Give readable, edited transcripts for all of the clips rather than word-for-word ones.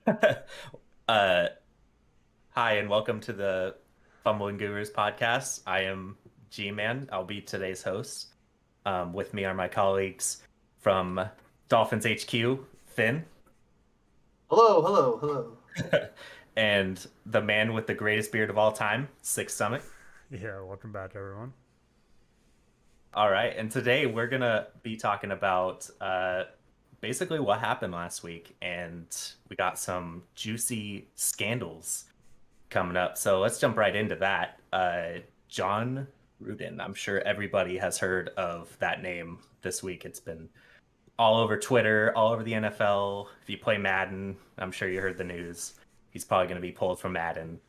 Uh, Hi, and welcome to the Fumbling Gurus podcast. I am G-Man. I'll be today's host. With me are my colleagues from Dolphins HQ, Finn, Hello, hello, hello. and the man with the greatest beard of all time, Six Summit. Yeah, welcome back, everyone. All right, and today we're gonna be talking about basically what happened last week, and we got some juicy scandals coming up. So let's jump right into that. John Gruden. I'm sure everybody has heard of that name this week. It's been all over Twitter, all over the NFL. If you play Madden, I'm sure you heard the news. He's probably going to be pulled from Madden.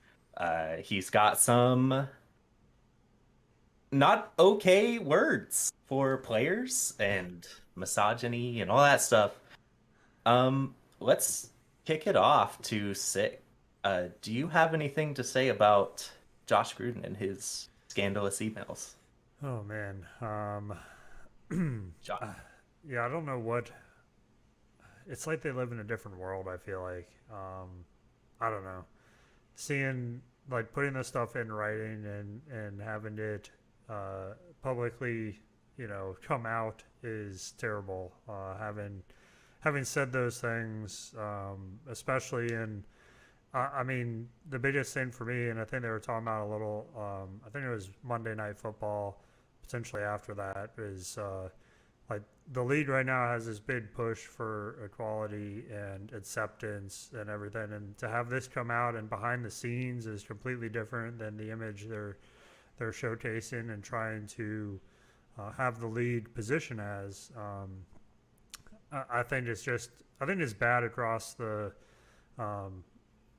He's got some not okay words for players and misogyny and all that stuff. Let's kick it off to Sick. Do you have anything to say about Josh Gruden and his scandalous emails? Oh man, John. yeah, I don't know what. It's like they live in a different world. I feel like, I don't know, seeing like putting this stuff in writing and having it publicly, come out is terrible. Having said those things, especially in I mean, the biggest thing for me, and I think they were talking about a little, I think it was Monday Night Football, potentially after that, is like the league right now has this big push for equality and acceptance and everything. And to have this come out and behind the scenes is completely different than the image they're showcasing and trying to have the lead position as. I think it's just, I think it's bad um,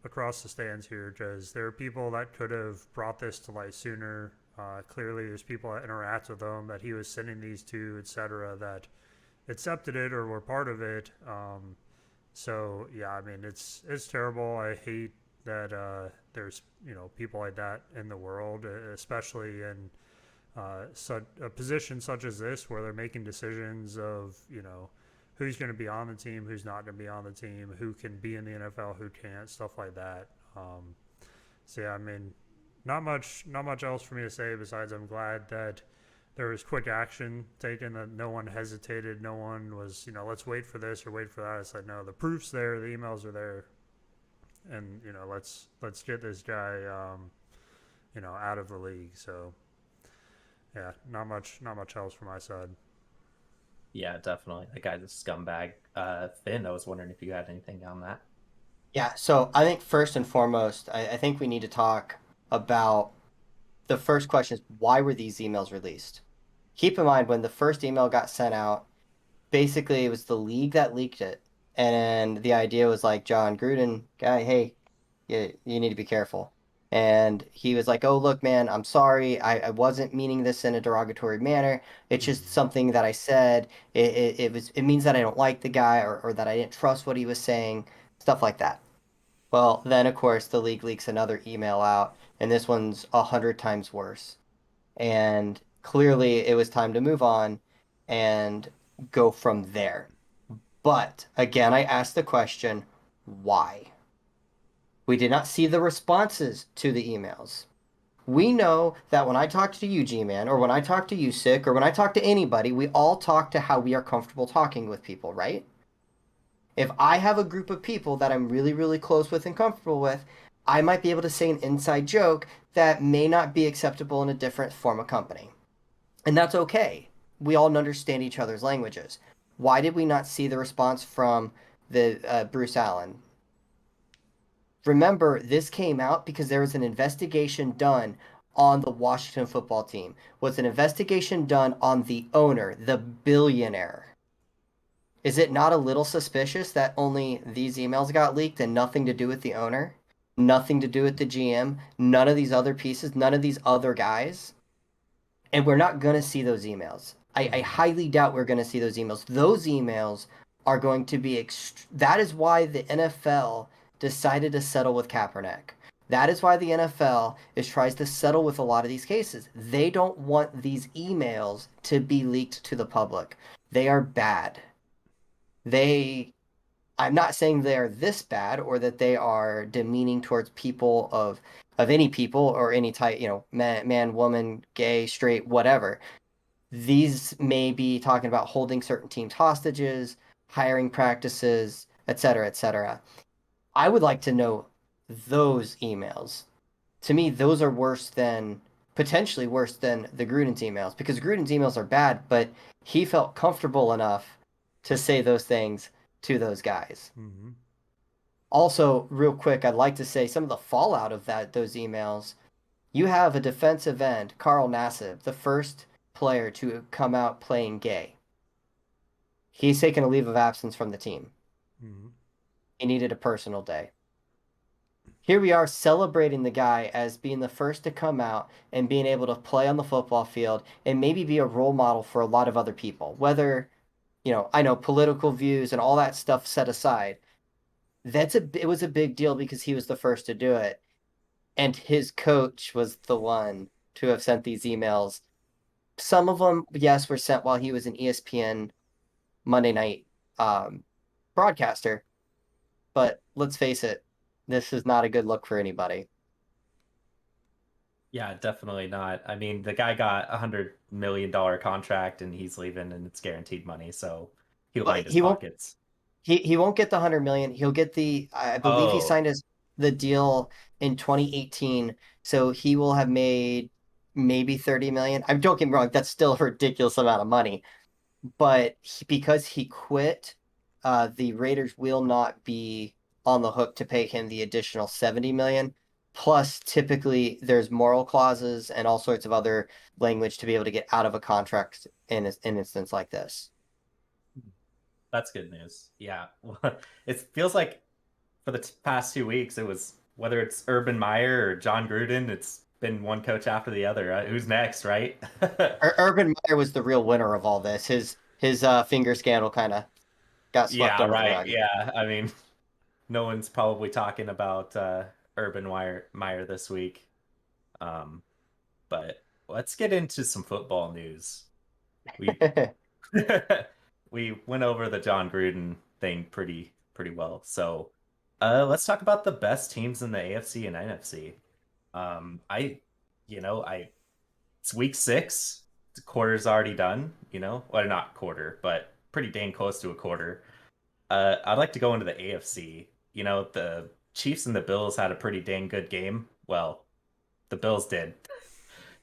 across the stands here because there are people that could have brought this to light sooner. Clearly, there's people that interact with him that he was sending these to, etc., that accepted it or were part of it. So yeah, I mean, it's terrible. I hate that there's people like that in the world, especially in such a position such as this where they're making decisions of who's going to be on the team, who's not going to be on the team, who can be in the NFL, who can't, stuff like that. So yeah, I mean, not much else for me to say besides I'm glad that there was quick action taken, that no one hesitated, no one was let's wait for this or wait for that. It's like no, the proof's there, the emails are there, and let's get this guy out of the league. So yeah, not much else from my side. Yeah, definitely. That guy's a scumbag. Finn, I was wondering if you had anything on that. Yeah, so I think first and foremost, I think we need to talk about the first question is why were these emails released? Keep in mind when the first email got sent out, basically it was the league that leaked it. And the idea was like John Gruden, guy, hey, you need to be careful. And he was like, oh, look, man, I'm sorry. I wasn't meaning this in a derogatory manner. It's just Mm-hmm. something that I said. It means that I don't like the guy or that I didn't trust what he was saying, stuff like that. Well, then, of course, the league leaks another email out, and this one's 100 times worse. And clearly, it was time to move on and go from there. But again, I asked the question, why? We did not see the responses to the emails. We know that when I talk to you, G-Man, or when I talk to you, Sick, or when I talk to anybody, we all talk to how we are comfortable talking with people, right? If I have a group of people that I'm really, really close with and comfortable with, I might be able to say an inside joke that may not be acceptable in a different form of company. And that's okay. We all understand each other's languages. Why did we not see the response from the Bruce Allen? Remember, this came out because there was an investigation done on the Washington football team. Was an investigation done on the owner, the billionaire? Is it not a little suspicious that only these emails got leaked and nothing to do with the owner? Nothing to do with the GM? None of these other pieces? None of these other guys? And we're not going to see those emails. I Mm-hmm. highly doubt we're going to see those emails. Those emails are going to be that is why the NFL decided to settle with Kaepernick. That is why the NFL is tries to settle with a lot of these cases. They don't want these emails to be leaked to the public. They are bad. They I'm not saying they're this bad or that they are demeaning towards people of any people or any type, man, woman, gay, straight, whatever. These may be talking about holding certain teams hostages, hiring practices, et cetera, et cetera. I would like to know those emails. To me, those are potentially worse than the Gruden's emails because Gruden's emails are bad, but he felt comfortable enough to say those things to those guys. Mm-hmm. Also, real quick, I'd like to say some of the fallout of those emails. You have a defensive end, Carl Nassib, the first player to come out playing gay. He's taken a leave of absence from the team. Mm-hmm. He needed a personal day. Here we are celebrating the guy as being the first to come out and being able to play on the football field and maybe be a role model for a lot of other people. Whether, I know political views and all that stuff set aside, it was a big deal because he was the first to do it. And his coach was the one to have sent these emails. Some of them, yes, were sent while he was an ESPN Monday night broadcaster. But let's face it, this is not a good look for anybody. Yeah, definitely not. I mean, the guy got $100 million contract and he's leaving and it's guaranteed money, so he'll But line his he won't pockets. he won't get the 100 million. He'll get I believe he Oh, signed the deal in 2018, so he will have made maybe 30 million. I don't get me wrong, that's still a ridiculous amount of money. But because he quit, the Raiders will not be on the hook to pay him the additional 70 million. Plus, typically there's moral clauses and all sorts of other language to be able to get out of a contract in an instance like this. that's good news. Yeah. It feels like for the past 2 weeks, it was whether it's Urban Meyer or John Gruden, it's been one coach after the other. Who's next, right? Urban Meyer was the real winner of all this. His finger scandal kind of got swept Yeah, under the right. rug. Yeah. I mean, no one's probably talking about Urban Meyer this week. Um, but let's get into some football news. We we went over the John Gruden thing pretty well. So, let's talk about the best teams in the AFC and NFC. I, I it's week 6. The quarter's already done. Well, not quarter, but pretty dang close to a quarter. I'd like to go into the AFC. The Chiefs and the Bills had a pretty dang good game. Well, the Bills did.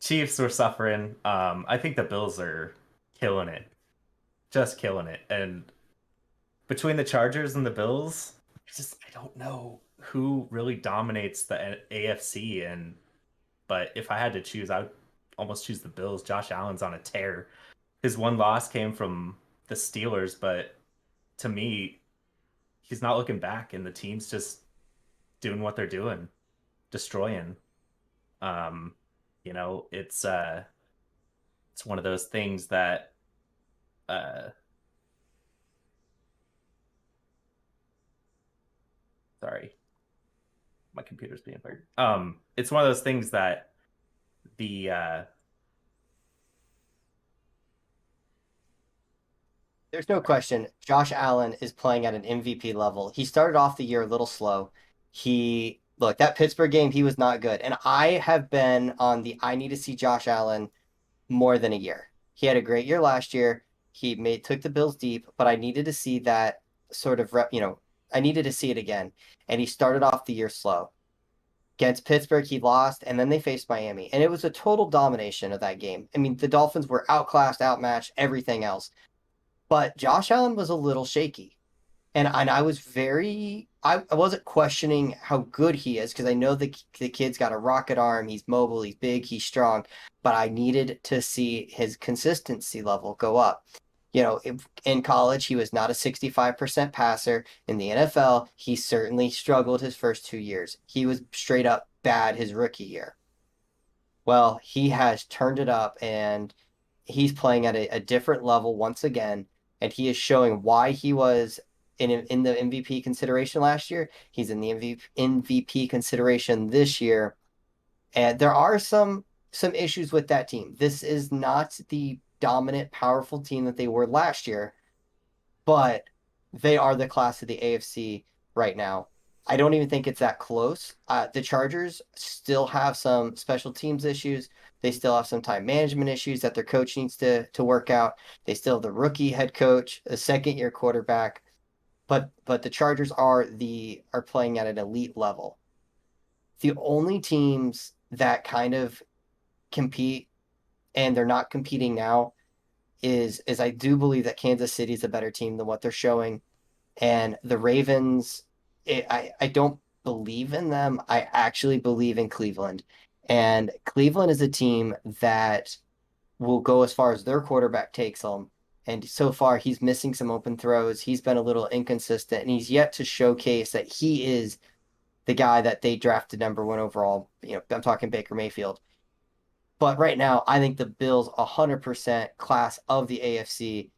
Chiefs were suffering. I think the Bills are killing it, just killing it. And between the Chargers and the Bills, I don't know who really dominates the AFC. But if I had to choose, I would almost choose the Bills. Josh Allen's on a tear. His one loss came from the Steelers, but to me, he's not looking back, and the team's just doing what they're doing, destroying. Um, it's one of those things that uh sorry, my computer's being weird. It's one of those things that the There's no sorry. question. Josh Allen is playing at an MVP level. He started off the year a little slow. Look, that Pittsburgh game, he was not good. And I have been on I need to see Josh Allen more than a year. He had a great year last year. Took the Bills deep, but I needed to see that sort of I needed to see it again. And he started off the year slow. Against Pittsburgh, he lost, and then they faced Miami. And it was a total domination of that game. I mean, the Dolphins were outclassed, outmatched, everything else. But Josh Allen was a little shaky. And I wasn't questioning how good he is because I know the kid's got a rocket arm. He's mobile, he's big, he's strong. But I needed to see his consistency level go up. In college, he was not a 65% passer. In the NFL, he certainly struggled his first 2 years. He was straight up bad his rookie year. Well, he has turned it up and he's playing at a different level once again, and he is showing why he was in the MVP consideration last year. He's in the MVP consideration this year, and there are some issues with that team. This is not the dominant, powerful team that they were last year, but they are the class of the AFC right now. I don't even think it's that close. The Chargers still have some special teams issues. They still have some time management issues that their coach needs to work out. They still have the rookie head coach, a second year quarterback, but the Chargers are playing at an elite level. The only teams that kind of compete and they're not competing now is I do believe that Kansas City is a better team than what they're showing, and the Ravens. I don't believe in them. I actually believe in Cleveland, and Cleveland is a team that will go as far as their quarterback takes them. And so far, he's missing some open throws. He's been a little inconsistent, and he's yet to showcase that he is the guy that they drafted number 1 overall. I'm talking Baker Mayfield. But right now, I think the Bills 100% class of the AFC,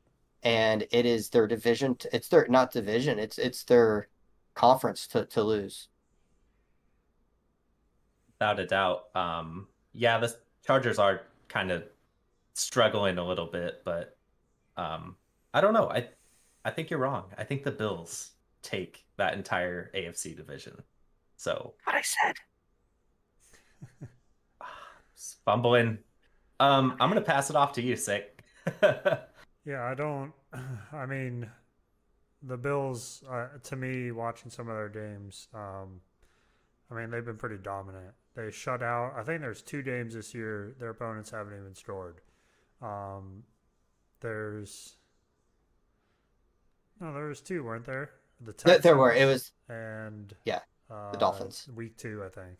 and it is their division. It's their not division. It's their conference to lose. Without a doubt. Yeah, the Chargers are kind of struggling a little bit, but um, I don't know. I think you're wrong. I think the Bills take that entire AFC division. So What I said. fumbling. I'm gonna pass it off to you, Sick. Yeah, I don't. I mean, the Bills, to me, watching some of their games, I mean, they've been pretty dominant. They shut out. I think there's 2 games this year their opponents haven't even scored. Um, there's no, there was 2, weren't there? The There were. It Texans was, and yeah, the Dolphins. week 2, I think.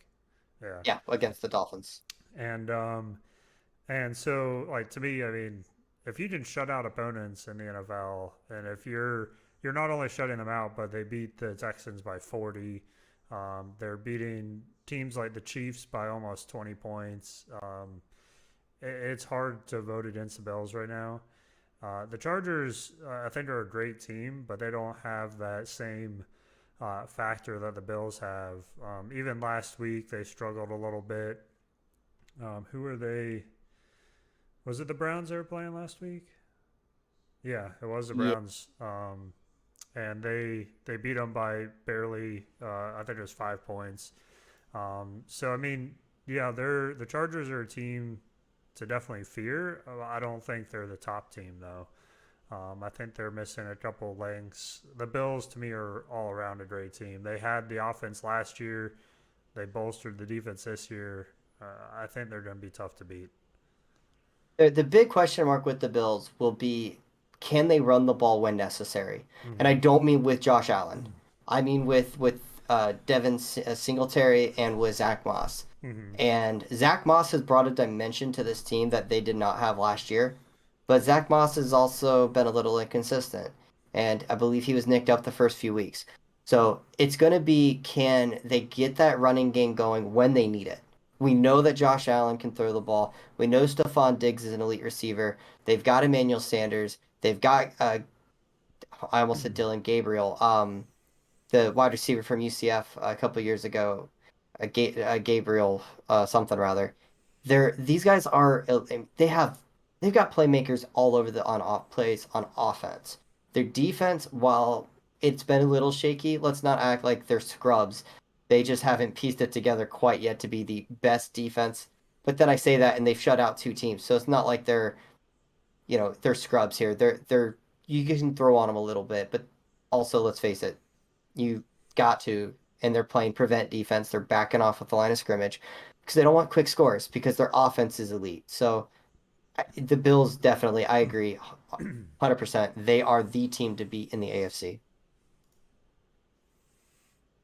Yeah, Yeah, against the Dolphins. and um, and so like to me, I mean, if you can shut out opponents in the NFL, and if you're not only shutting them out, but they beat the Texans by 40. They're beating teams like the Chiefs by almost 20 points. It's hard to vote against the Bills right now. The Chargers, I think, are a great team, but they don't have that same factor that the Bills have. Even last week, they struggled a little bit. Who are they? Was it the Browns they were playing last week? Yeah, it was the Yeah. Browns. And they beat them by barely. I think it was 5 points. So I mean, yeah, the Chargers are a team to definitely fear. I don't think they're the top team though. I think they're missing a couple lengths. The Bills to me are all around a great team. They had the offense last year. They bolstered the defense this year. I think they're going to be tough to beat. The big question mark with the Bills will be, can they run the ball when necessary? And I Mm-hmm. don't mean with Josh Allen. I mean with Devin Singletary and with Zach Moss. Mm-hmm. And Zach Moss has brought a dimension to this team that they did not have last year. But Zach Moss has also been a little inconsistent. And I believe he was nicked up the first few weeks. So it's going to be, can they get that running game going when they need it? We know that Josh Allen can throw the ball. We know Stephon Diggs is an elite receiver. They've got Emmanuel Sanders. They've got, I almost said Dylan Gabriel, the wide receiver from UCF a couple years ago, Gabriel something rather. These guys are they've got playmakers all over the on off plays on offense. Their defense, while it's been a little shaky, let's not act like they're scrubs. They just haven't pieced it together quite yet to be the best defense. But then I say that and they've shut out 2 teams, so it's not like they're scrubs here. They're you can throw on them a little bit, but also let's face it, you got to, and they're playing prevent defense. They're backing off with the line of scrimmage because they don't want quick scores because their offense is elite. So the Bills definitely, I agree, 100%. They are the team to beat in the AFC.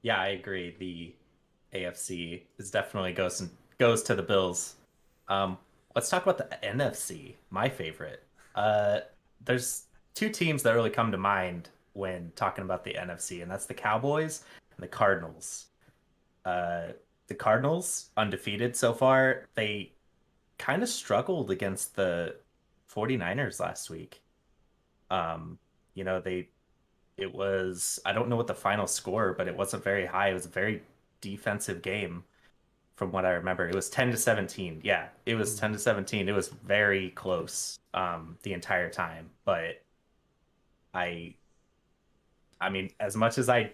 Yeah, I agree. The AFC is definitely goes to the Bills. Um, let's talk about the NFC, my favorite. Uh, there's 2 teams that really come to mind when talking about the NFC, and that's the Cowboys and the Cardinals. Uh, the Cardinals, undefeated so far, they kind of struggled against the 49ers last week. Um, they it was I don't know what the final score, but it wasn't very high. It was a very defensive game from what I remember. It was 10 to 17. Yeah, it was 10 to 17. It was very close the entire time, but I I mean, as much as I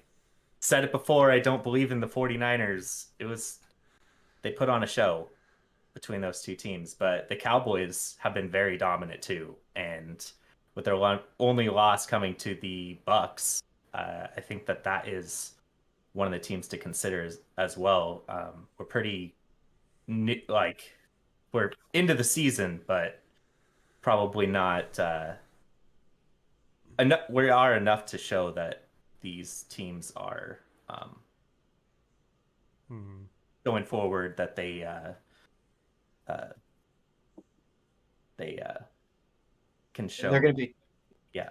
said it before, I don't believe in the 49ers. They put on a show between those two teams, but the Cowboys have been very dominant too. And with their only loss coming to the Bucks, I think that is one of the teams to consider as well. We're pretty like we're into the season, but probably not enough. We are enough to show that these teams are Hmm. going forward. That uh, they can They're going show. to be, Yeah,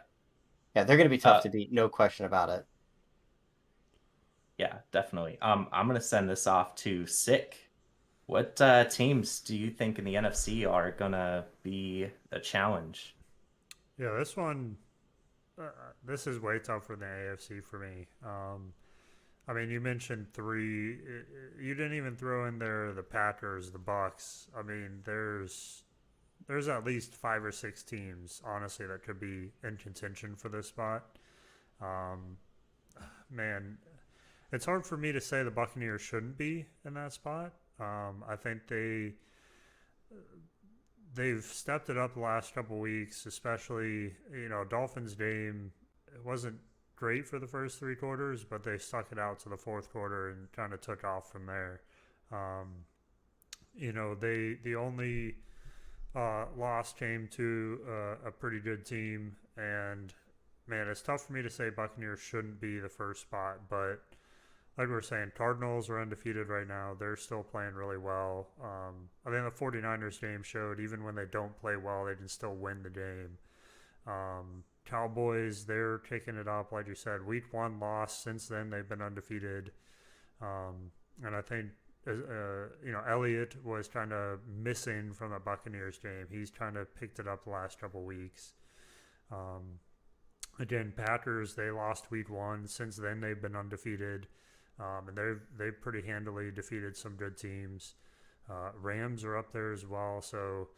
yeah, they're going to be tough uh, to beat, no question about it. yeah, definitely. I'm gonna send this off to Sick. What teams do you think in the NFC are gonna be a challenge? Yeah, this one, this is way tougher than AFC for me. I mean, you mentioned three. You didn't even throw in there the Packers, the Bucks. I mean, there's at least 5 or 6 teams, honestly, that could be in contention for this spot. Um, Man, it's hard for me to say the Buccaneers shouldn't be in that spot. I think they've stepped it up the last couple weeks, especially Dolphins game. It wasn't great for the first 3 quarters, but they stuck it out to the fourth quarter and kind of took off from there. Um, they the only loss came to a pretty good team, and man, it's tough for me to say Buccaneers shouldn't be the first spot, but like we were saying, Cardinals are undefeated right now. They're still playing really well. I think the 49ers game showed even when they don't play well, they can still win the game. Cowboys, they're kicking it up. Like you said, week one loss. Since then, they've been undefeated. And I think, Elliott was kind of missing from the Buccaneers game. He's kind of picked it up the last couple weeks. Um, Again, Packers, they lost week one. Since then, they've been undefeated. And they've pretty handily defeated some good teams. Rams are up there as well. So,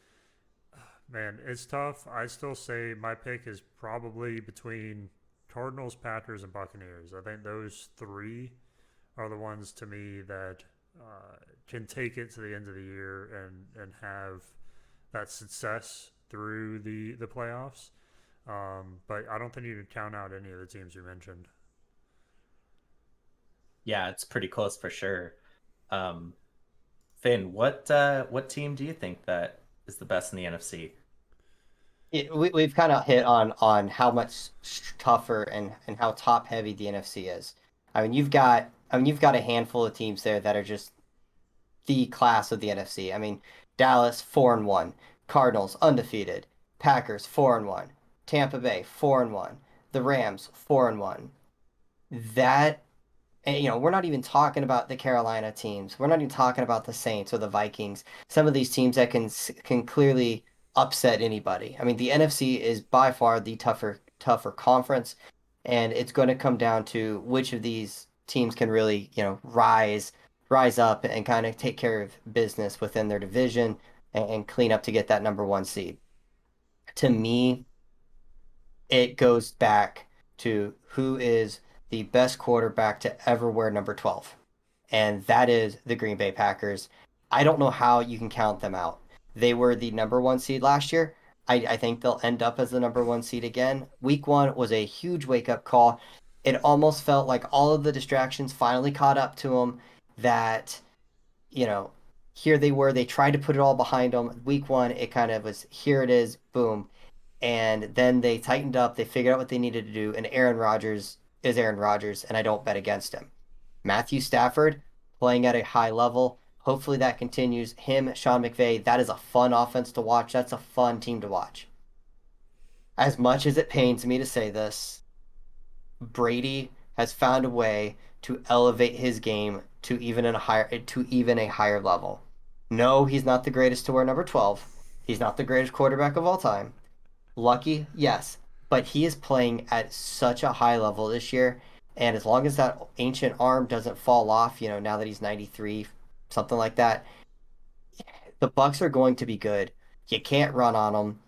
man, it's tough. I still say my pick is probably between Cardinals, Packers, and Buccaneers. I think those three are the ones to me that can take it to the end of the year and have that success through the playoffs. But I don't think you can count out any of the teams you mentioned. Yeah, it's pretty close for sure. Um, Finn, what team do you think that is the best in the NFC? We've kind of hit on how much tougher and how top heavy the NFC is. I mean, you've got a handful of teams there that are just the class of the NFC. I mean, Dallas 4-1, Cardinals undefeated, Packers 4-1, Tampa Bay 4-1, the Rams 4-1. That and, we're not even talking about the Carolina teams. We're not even talking about the Saints or the Vikings. Some of these teams that can clearly upset anybody. I mean, the NFC is by far the tougher conference, and it's going to come down to which of these teams can really, rise up and kind of take care of business within their division and clean up to get that number one seed. To me, it goes back to who is the best quarterback to ever wear number 12. And that is the Green Bay Packers. I don't know how you can count them out. They were the number one seed last year. I think they'll end up as the number one seed again. Week one was a huge wake up call. It almost felt like all of the distractions finally caught up to them. That, you know, here they were. They tried to put it all behind them. Week one, it kind of was here it is, boom. And then they tightened up. They figured out what they needed to do. And Aaron Rodgers is Aaron Rodgers, and I don't bet against him. Matthew Stafford playing at a high level. Hopefully that continues. Him, Sean McVay, that is a fun offense to watch. That's a fun team to watch. As much as it pains me to say this, Brady has found a way to elevate his game to even a higher level. No, he's not the greatest to wear number 12. He's not the greatest quarterback of all time. Lucky, yes, but he is playing at such a high level this year, and as long as that ancient arm doesn't fall off, now that he's 93, something like that, the Bucks are going to be good. You can't run on them.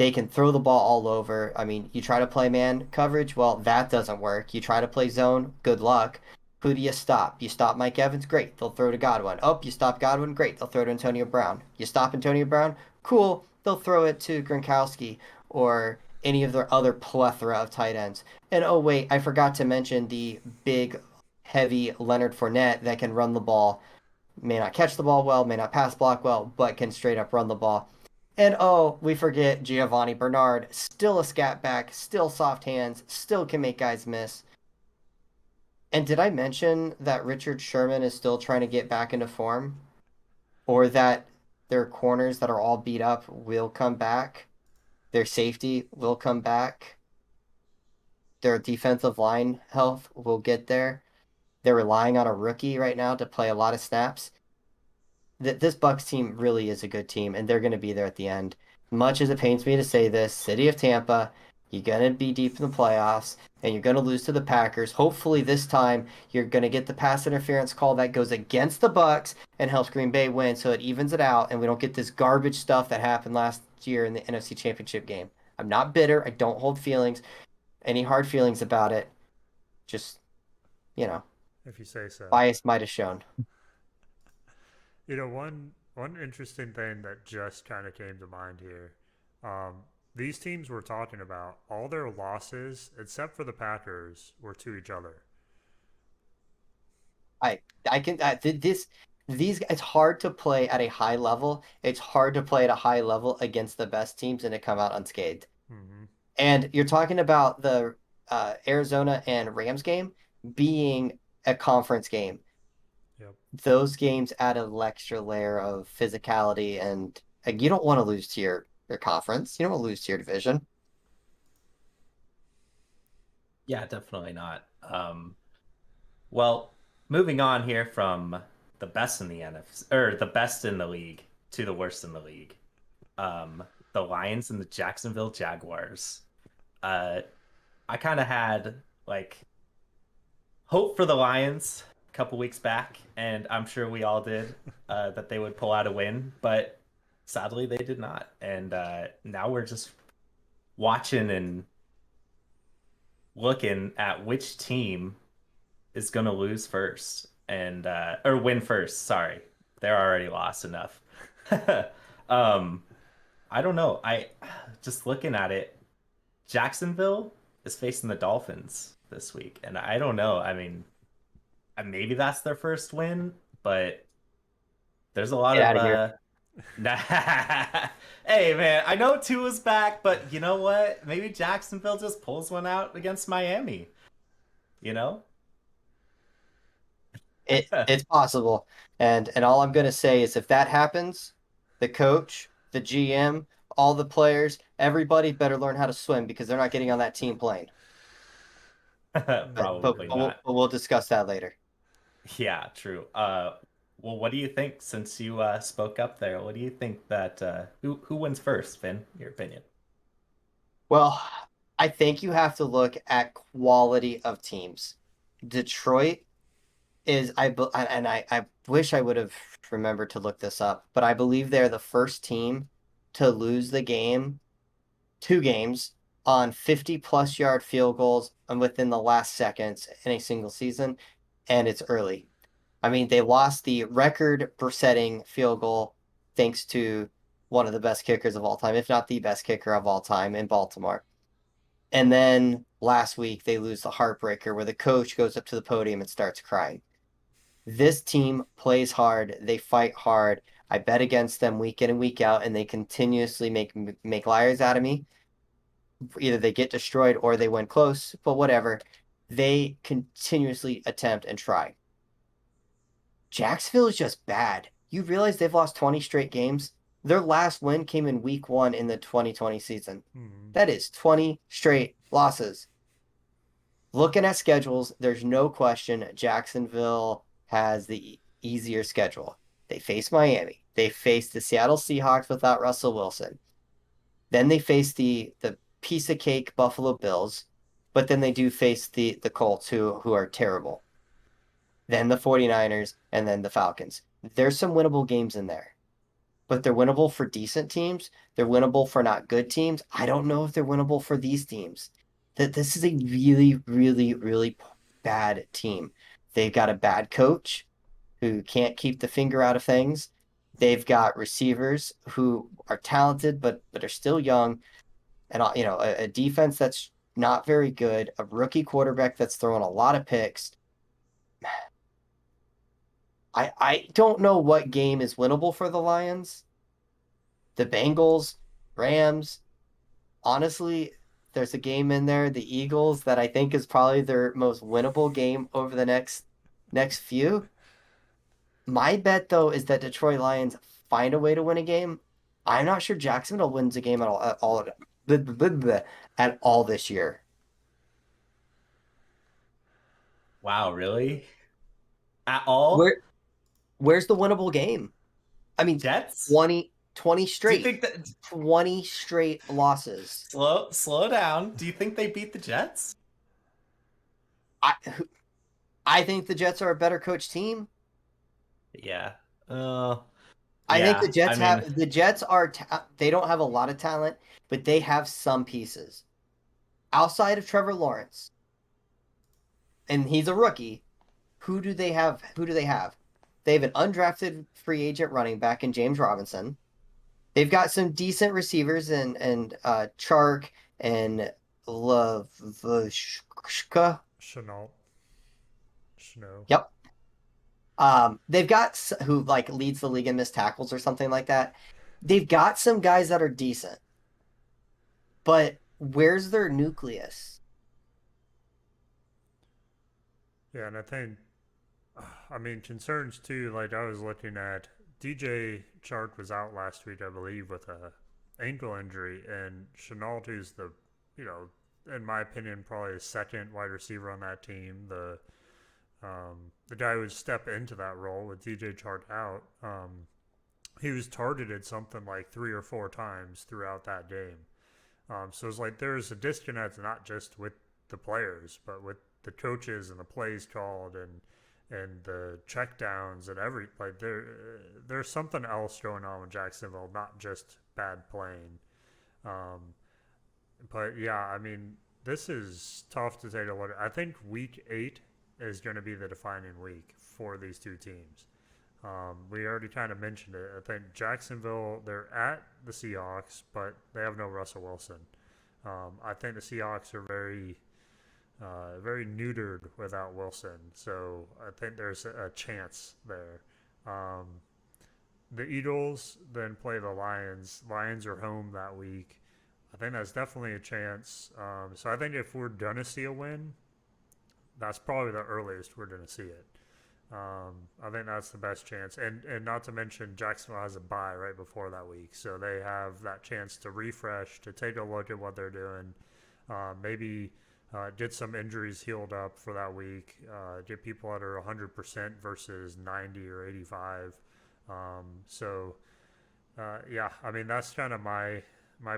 They can throw the ball all over. I mean, you try to play man coverage, well, that doesn't work. You try to play zone, good luck. Who do you stop? You stop Mike Evans, great. They'll throw to Godwin. Oh, you stop Godwin, great. They'll throw to Antonio Brown. You stop Antonio Brown, cool. They'll throw it to Gronkowski or any of their other plethora of tight ends. And oh wait, I forgot to mention the big, heavy Leonard Fournette that can run the ball. May not catch the ball well, may not pass block well, but can straight up run the ball. And oh, we forget Giovanni Bernard, still a scat back, still soft hands, still can make guys miss. And did I mention that Richard Sherman is still trying to get back into form? Or that their corners that are all beat up will come back? Their safety will come back? Their defensive line health will get there? They're relying on a rookie right now to play a lot of snaps. This Bucks team really is a good team, and they're going to be there at the end. Much as it pains me to say this, City of Tampa, you're going to be deep in the playoffs, and you're going to lose to the Packers. Hopefully, this time you're going to get the pass interference call that goes against the Bucks and helps Green Bay win, so it evens it out, and we don't get this garbage stuff that happened last year in the NFC Championship game. I'm not bitter. I don't hold feelings, any hard feelings about it. Just, you know, If you say so. bias might have shown. One interesting thing that just kind of came to mind here. These teams we're talking about, all their losses, except for the Packers, were to each other. I can this these it's hard to play at a high level. It's hard to play at a high level against the best teams and to come out unscathed. Mm-hmm. And you're talking about the Arizona and Rams game being a conference game. Yep. Those games add an extra layer of physicality, and like, you don't want to lose to your conference. You don't want to lose to your division. Yeah, definitely not. Well, moving on here from the best in the NFC or the best in the league to the worst in the league. The Lions and the Jacksonville Jaguars. I kind of had like hope for the Lions a couple weeks back, and I'm sure we all did, that they would pull out a win, but sadly they did not. And now we're just watching and looking at which team is going to lose first and or win first. Sorry, they're already lost enough. um, I don't know. I just looking at it, Jacksonville is facing the Dolphins this week, and I don't know. I mean, maybe that's their first win, but there's a lot Get of out of here. Hey man, I know two is back, but you know what? Maybe Jacksonville just pulls one out against Miami. You know? It's possible. And all I'm gonna say is if that happens, the coach, the GM, all the players, everybody better learn how to swim because they're not getting on that team plane. Probably not. But we'll discuss that later. Yeah, true. Well, what do you think since you spoke up there? What do you think that who wins first, Finn? Your opinion? Well, I think you have to look at quality of teams. Detroit is I wish I would have remembered to look this up, but I believe they're the first team to lose the game, two games on 50 plus yard field goals and within the last seconds in a single season, and it's early. I mean, they lost the record for setting field goal thanks to one of the best kickers of all time, if not the best kicker of all time in Baltimore. And then last week they lose the heartbreaker where the coach goes up to the podium and starts crying. This team plays hard, they fight hard. I bet against them week in and week out, and they continuously make liars out of me. Either they get destroyed or they win close, but whatever. They continuously attempt and try. Jacksonville is just bad. You realize they've lost 20 straight games? Their last win came in week 1 in the 2020 season. Mm-hmm. That is 20 straight losses. Looking at schedules, there's no question Jacksonville has the easier schedule. They face Miami. They face the Seattle Seahawks without Russell Wilson. Then they face the piece of cake Buffalo Bills, but then they do face the Colts who are terrible. Then the 49ers and then the Falcons. There's some winnable games in there. but they're winnable for decent teams. They're winnable for not good teams. I don't know if they're winnable for these teams. That this is a really, really, really bad team. They've got a bad coach who can't keep the finger out of things. They've got receivers who are talented but are still young, and a defense that's not very good. A rookie quarterback that's throwing a lot of picks. I don't know what game is winnable for the Lions. The Bengals, Rams. Honestly, there's a game in there, the Eagles, that I think is probably their most winnable game over the next few. My bet though is that Detroit Lions find a way to win a game. I'm not sure Jacksonville wins a game at all this year. Wow, really? At all? Where where's the winnable game? I mean, Jets? 20 Do you straight. think that 20 straight losses. slow down? Do you think they beat the Jets? I I think the Jets are a better coach team. Yeah. I think the Yeah. I Jets mean, have the Jets are they don't have a lot of talent, but they have some pieces. Outside of Trevor Lawrence, and he's a rookie, who do they have? Who do they have? They have an undrafted free agent running back in James Robinson. They've got some decent receivers and Chark and Lavashka. Chenault. Snow. Yep. They've got who like leads the league in missed tackles or something like that. They've got some guys that are decent, but where's their nucleus? Yeah, and I think, I mean, concerns too. Like I was looking at DJ Chark was out last week, I believe, with a ankle injury, and Chenault is the, you know, in my opinion, probably the second wide receiver on that team. The guy who would step into that role with DJ Chark out. He was targeted something like 3 or 4 times throughout that game. So it's like there's a disconnect not just with the players, but with the coaches and the plays called and the checkdowns and there's something else going on with Jacksonville, not just bad playing. Um, but yeah, I mean, this is tough to take a look at. I think week 8 is going to be the defining week for these two teams. We already kind of mentioned it. I think Jacksonville, they're at the Seahawks, but they have no Russell Wilson. I think the Seahawks are very neutered without Wilson, so I think there's a chance there. Um, the Eagles then play the Lions. Lions are home that week. I think that's definitely a chance. So I think if we're gonna see a win, that's probably the earliest we're gonna see it. I think that's the best chance, and not to mention Jacksonville has a bye right before that week, so they have that chance to refresh, to take a look at what they're doing, maybe get some injuries healed up for that week, get people that are 100% versus 90 or 85. Yeah, I mean that's kind of my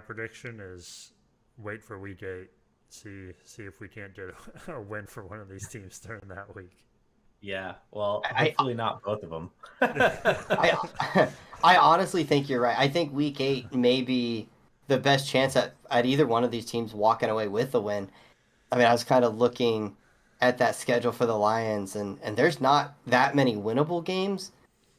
prediction is wait for week 8, see if we can't get a win for one of these teams during that week. yeah. Well, I hopefully not both of them. I I honestly think you're right. I think week 8 may be the best chance at either one of these teams walking away with the win. I mean, I was kind of looking at that schedule for the Lions, and there's not that many winnable games,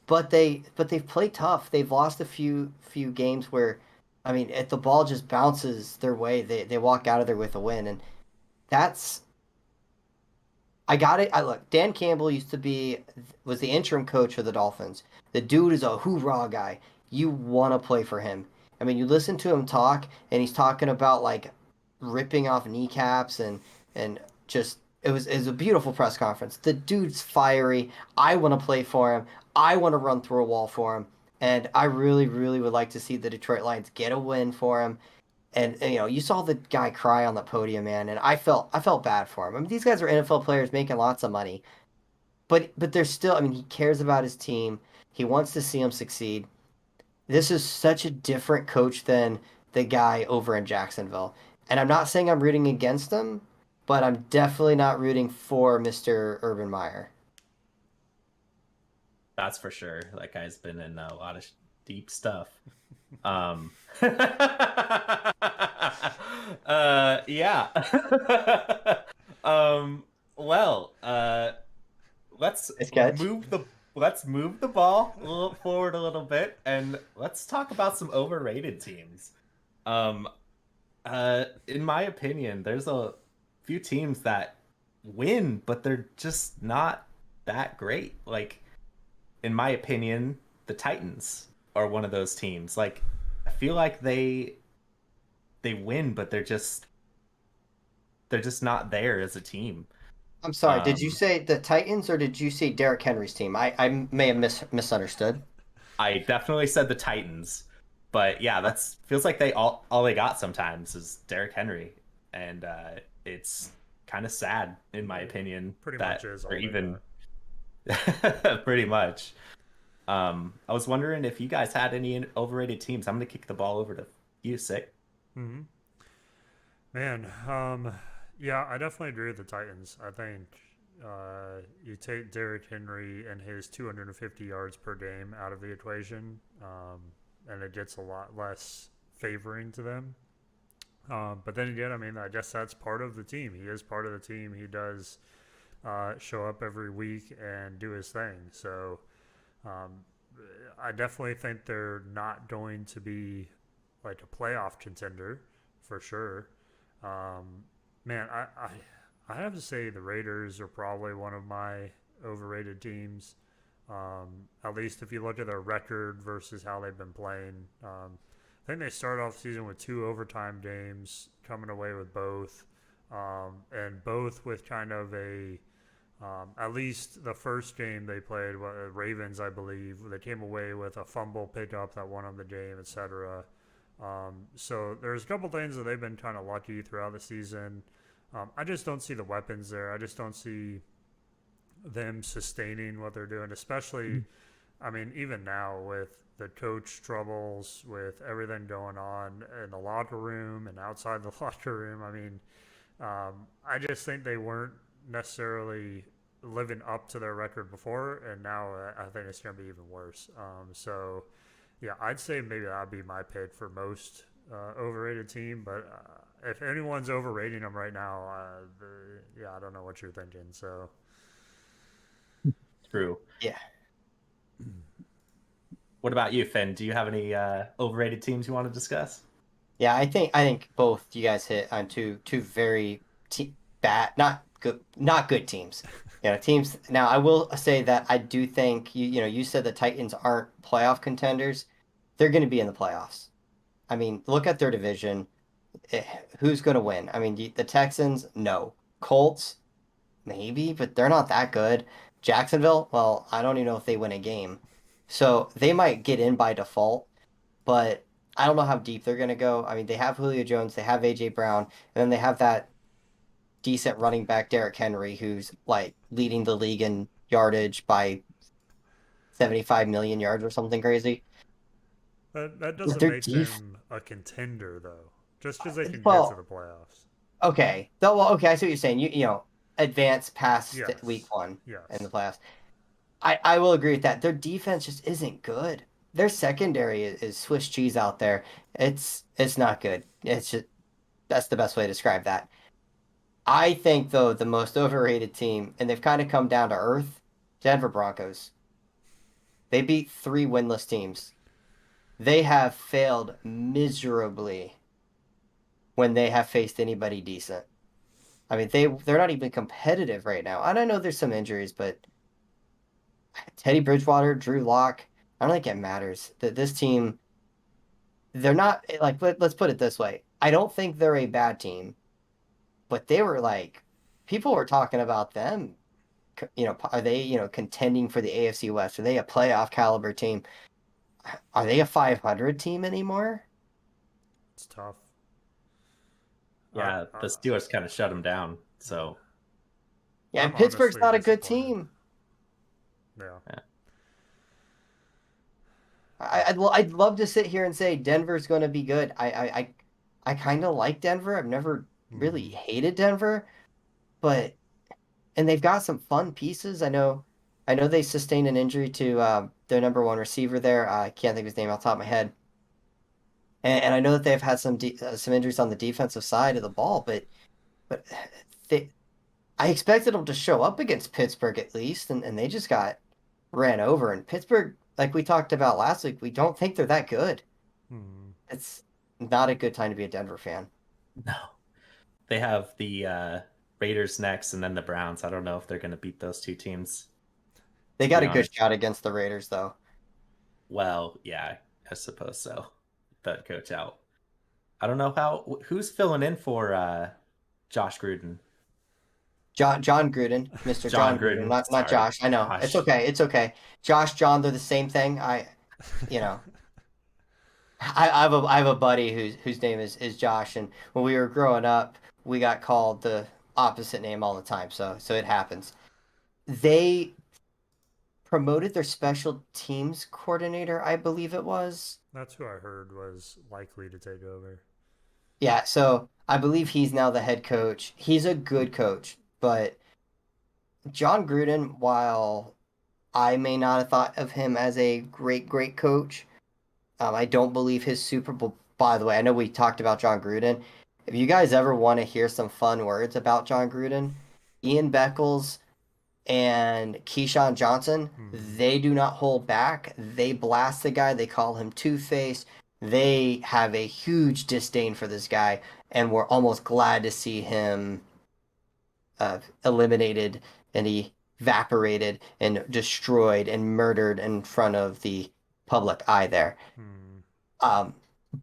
but they've played tough. They've lost a few games where, I mean, if the ball just bounces their way, they walk out of there with a win, and that's I got it. I look. Dan Campbell was the interim coach for the Dolphins. The dude is a hoorah guy. You want to play for him. I mean, you listen to him talk, and he's talking about like ripping off kneecaps and just it was a beautiful press conference. The dude's fiery. I want to play for him. I want to run through a wall for him. And I really, really would like to see the Detroit Lions get a win for him. And you saw the guy cry on the podium, man, and I felt bad for him. I mean, these guys are NFL players making lots of money, but they're still. I mean, he cares about his team. He wants to see them succeed. This is such a different coach than the guy over in Jacksonville. And I'm not saying I'm rooting against him, but I'm definitely not rooting for Mr. Urban Meyer. That's for sure. That guy's been in a lot of deep stuff. Yeah. Well, let's Nice catch. move the let's move the ball a little forward a little bit, and let's talk about some overrated teams. Um, in my opinion, there's a few teams that win, but they're just not that great. Like, in my opinion, the Titans are one of those teams. Like, I feel like they win, but they're just not there as a team. I'm sorry. Did you Um, say the Titans or did you say Derrick Henry's team? I may have misunderstood. I definitely said the Titans, but yeah, that's feels like they all they got sometimes is Derrick Henry, and it's kind of sad in my opinion Pretty much that is all or they even got. pretty much. I was wondering if you guys had any overrated teams. I'm gonna kick the ball over to you, Sick. Hmm. Man, yeah, I definitely agree with the Titans. I think you take Derrick Henry and his 250 yards per game out of the equation, and it gets a lot less favoring to them. But then again, I mean, I guess that's part of the team. He is part of the team. He does show up every week and do his thing. So um, I definitely think they're not going to be like a playoff contender for sure. Um, man, I have to say the Raiders are probably one of my overrated teams. At least if you look at their record versus how they've been playing. I think they started off the season with 2 overtime games, coming away with both, and both with kind of a at least the first game they played, Ravens, I believe, they came away with a fumble pickup that won them the game, etc. So there's a couple things that they've been kind of lucky throughout the season. I just don't see the weapons there. I just don't see them sustaining what they're doing, especially, I mean, even now with the coach troubles, with everything going on in the locker room and outside the locker room. I mean, I just think they weren't necessarily living up to their record before, and now I think it's going to be even worse. So, yeah, I'd say maybe that'd be my pick for most overrated team. But if anyone's overrating them right now, yeah, I don't know what you're thinking. So, True. Yeah. What about you, Finn? Do you have any overrated teams you want to discuss? Yeah, I think both you guys hit on two very bad, not good teams. Teams. Now I will say that I do think you said the Titans aren't playoff contenders. They're going to be in the playoffs. I mean, look at their division. Eh, Who's going to win? I mean, the Texans, no. Colts, maybe, but they're not that good. Jacksonville, well, I don't even know if they win a game. So they might get in by default, but I don't know how deep they're going to go. I mean, they have Julio Jones, they have AJ Brown, and then they have that decent running back Derrick Henry, who's like leading the league in yardage by 75 million yards or something crazy. that But doesn't their make def them a contender, though, just because they can get to well, the playoffs. okay. Okay, I see what you're saying. Advance past week Yes. one in the Yes. playoffs. I will agree with that. Their defense just isn't good. Their secondary is Swiss cheese out there. It's not good. It's just that's the best way to describe that. I think though the most overrated team, and they've kind of come down to earth, Denver Broncos. They beat 3 winless teams. They have failed miserably when they have faced anybody decent. I mean, they're not even competitive right now. And I know there's some injuries, but Teddy Bridgewater, Drew Lock, I don't think it matters. That this team, they're not like let's put it this way. I don't think they're a bad team, but they were like people were talking about them. Are they contending for the AFC West? Are they a playoff caliber team? Are they a 500 team anymore? It's tough. I, Yeah, I the Steelers kind of shut them down. So Yeah, and I'm Pittsburgh's honestly not a good disappointed. team. Yeah. yeah. I'd love to sit here and say Denver's going to be good. I kind of like Denver. I've never really Hmm. hated Denver, but and they've got some fun pieces. I know I know they sustained an injury to their number one receiver there. I can't think of his name off the top of my head. And I know that they've had some injuries on the defensive side of the ball, but they, I expected them to show up against Pittsburgh at least, and they just got ran over. And Pittsburgh, like we talked about last week, we don't think they're that good. Hmm. It's not a good time to be a Denver fan. No. They have the Raiders next and then the Browns. I don't know if they're going to beat those two teams, They to got be a good honest. shot against the Raiders, though. Well, yeah, I suppose so. That coach out. I don't know who's filling in for Josh Gruden. John Gruden, Mr. John John Gruden, Gruden, not sorry. Josh. I know. It's Josh. okay. It's okay. Josh, John, they're the same thing. You know, I have a buddy whose name is Josh, and when we were growing up, we got called the opposite name all the time. So it happens. They promoted their special teams coordinator, I believe it was. That's who I heard was likely to take over. Yeah, so I believe he's now the head coach. He's a good coach, but John Gruden, while I may not have thought of him as a great coach, I don't believe his Super Bowl. By the way, I know we talked about John Gruden. If you guys ever want to hear some fun words about John Gruden, Ian Beckles and Keyshawn Johnson, Hmm. they do not hold back. They blast the guy. They call him Two-Face. They have a huge disdain for this guy, and we're almost glad to see him eliminated and evaporated and destroyed and murdered in front of the public eye there. Hmm. Um,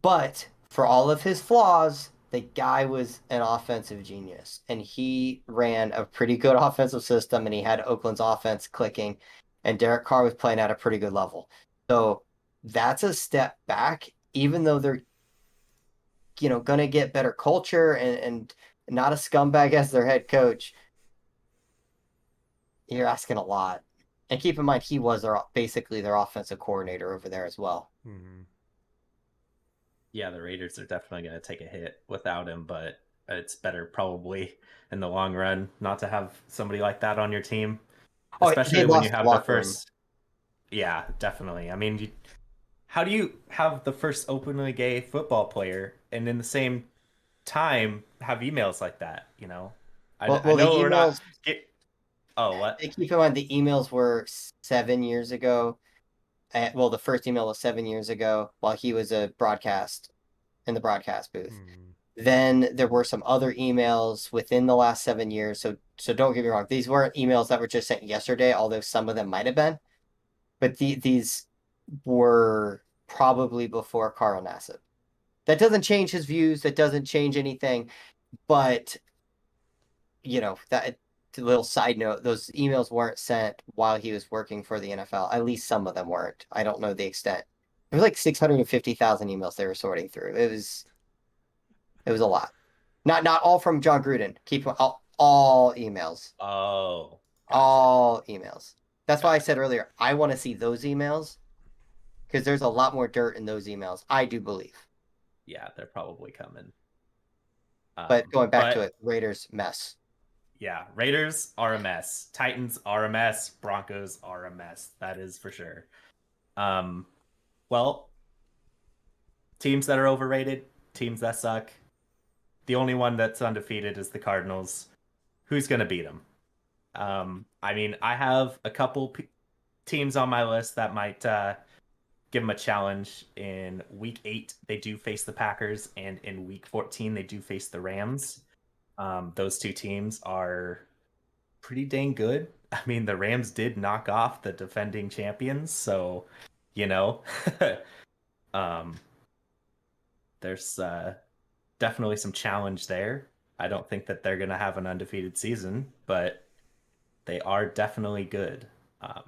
but for all of his flaws, the guy was an offensive genius, and he ran a pretty good offensive system, and he had Oakland's offense clicking, and Derek Carr was playing at a pretty good level. So that's a step back, even though they're gonna get better culture and not a scumbag as their head coach. You're asking a lot. And keep in mind, he was basically their offensive coordinator over there as well. Hmm. Yeah, the Raiders are definitely going to take a hit without him, but it's better probably in the long run not to have somebody like that on your team, Oh, they especially when you lost the have the locker room. first. Yeah, definitely. I mean, how do you have the first openly gay football player and in the same time have emails like that? I Well, the know we're not emails. get. Oh, what? Keep in mind the emails were 7 years ago. Well, the first email was 7 years ago while he was a broadcast in the broadcast booth. Hmm. Then there were some other emails within the last 7 years. So don't get me wrong; these weren't emails that were just sent yesterday, although some of them might have been. But these were probably before Carl Nassib. That doesn't change his views. That doesn't change anything. But that little side note, those emails weren't sent while he was working for the NFL. At least some of them weren't. I don't know the extent. There was like 650,000 emails they were sorting through. It was a lot. Not all from John Gruden. Keep all emails. Oh, gotcha, All emails. That's why I gotcha. said earlier, I want to see those emails because there's a lot more dirt in those emails. I do believe. Yeah, they're probably coming. But going back to But it, Raiders mess. yeah, Raiders are a mess. Titans are a mess. Broncos are a mess. That is for sure. Um, well, teams that are overrated, teams that suck. The only one that's undefeated is the Cardinals. Who's going to beat them? I mean, I have a couple teams on my list that might give them a challenge. In week 8, they do face the Packers, and in week 14, they do face the Rams. Those two teams are pretty dang good. I mean, the Rams did knock off the defending champions, so you know, um, there's definitely some challenge there. I don't think that they're going to have an undefeated season, but they are definitely good. Um,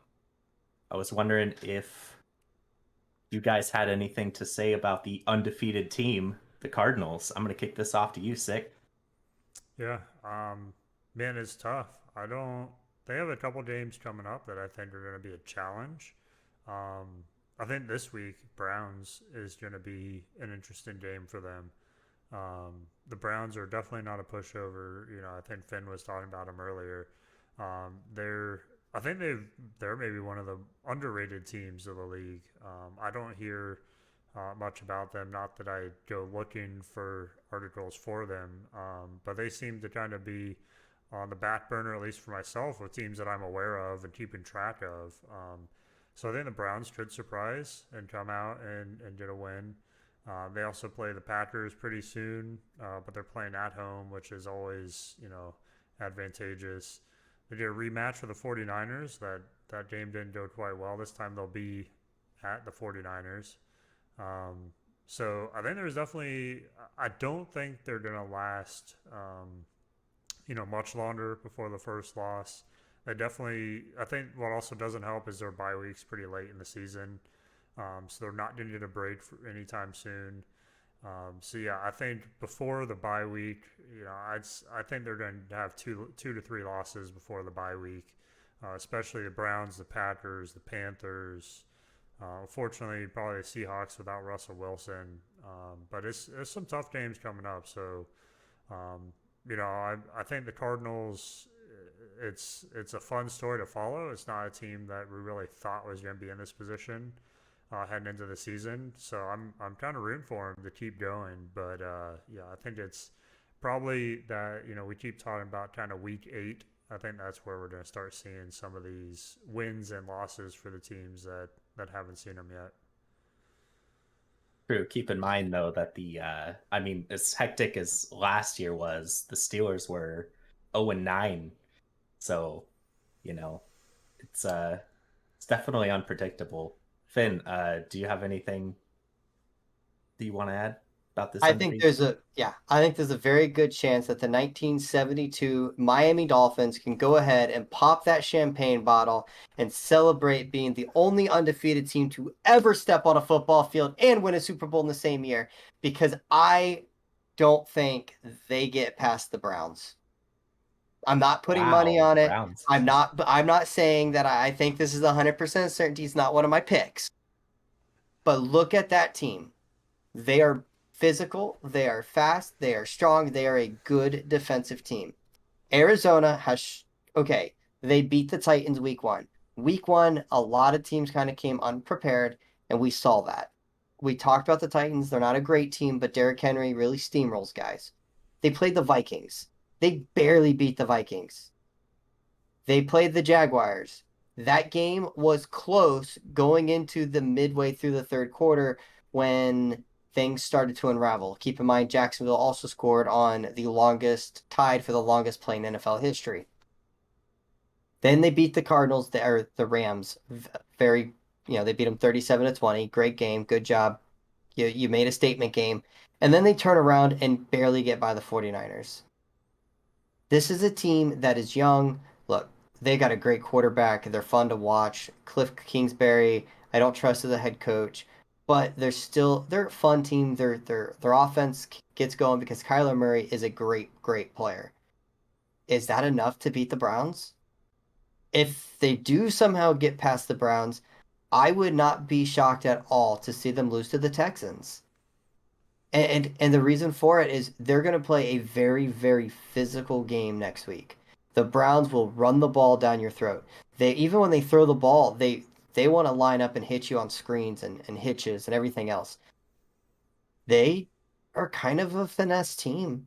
I was wondering if you guys had anything to say about the undefeated team, the Cardinals. I'm going to kick this off to you, Sick. Yeah. Man, it's tough. I don't. They have a couple games coming up that I think are going to be a challenge. Um, I think this week Browns is going to be an interesting game for them. The Browns are definitely not a pushover. I think Finn was talking about them earlier. They're I think they're maybe one of the underrated teams of the league. I don't hear much about them. Not that I go looking for articles for them, but they seem to kind of be on the back burner, at least for myself, with teams that I'm aware of and keeping track of. So I think the Browns could surprise and come out and get a win. They also play the Packers pretty soon, but they're playing at home, which is always, advantageous. They did a rematch for the 49ers. That game didn't go quite well. This time they'll be at the 49ers. So I think there's definitely, I don't think they're going to last, much longer before the first loss. They definitely, I think what also doesn't help is their bye week's pretty late in the season. So they're not going to get a break for anytime soon. So yeah, I think before the bye week, I think they're going to have two to three losses before the bye week, especially the Browns, the Packers, the Panthers. Unfortunately, probably the Seahawks without Russell Wilson. But it's some tough games coming up. So I think the Cardinals. It's a fun story to follow. It's not a team that we really thought was going to be in this position heading into the season. So I'm kind of rooting for them to keep going. But yeah, I think it's probably that we keep talking about kind of week 8. I think that's where we're going to start seeing some of these wins and losses for the teams that haven't seen them yet. True. Keep in mind though that as hectic as last year was, the Steelers were 0-9. So, you know, it's definitely unpredictable. Finn, do you have anything that you want to add about this I think undefeated? I think there's a very good chance that the 1972 Miami Dolphins can go ahead and pop that champagne bottle and celebrate being the only undefeated team to ever step on a football field and win a Super Bowl in the same year, because I don't think they get past the Browns. I'm not putting money Wow, on the it. Browns. I'm not saying that I think this is 100% certainty. It's not one of my picks. But look at that team. They are physical, they are fast, they are strong, they are a good defensive team. Arizona has, okay, they beat the Titans week 1. Week 1, a lot of teams kind of came unprepared, and we saw that. We talked about the Titans. They're not a great team, but Derrick Henry really steamrolls guys. They played the Vikings. They barely beat the Vikings. They played the Jaguars. That game was close going into the midway through the third quarter when things started to unravel. Keep in mind, Jacksonville also scored on the longest, tied for the longest play in NFL history. Then they beat the Cardinals, or the Rams. Very, they beat them 37-20. Great game. Good job. You made a statement game. And then they turn around and barely get by the 49ers. This is a team that is young. Look, they got a great quarterback. They're fun to watch. Cliff Kingsbury, I don't trust as a head coach, but they're a fun team. Their offense gets going because Kyler Murray is a great player. Is that enough to beat the Browns? If they do somehow get past the Browns, I would not be shocked at all to see them lose to the Texans. And the reason for it is they're going to play a very physical game next week. The Browns will run the ball down your throat. They, even when they throw the ball, they want to line up and hit you on screens and hitches and everything else. They are kind of a finesse team.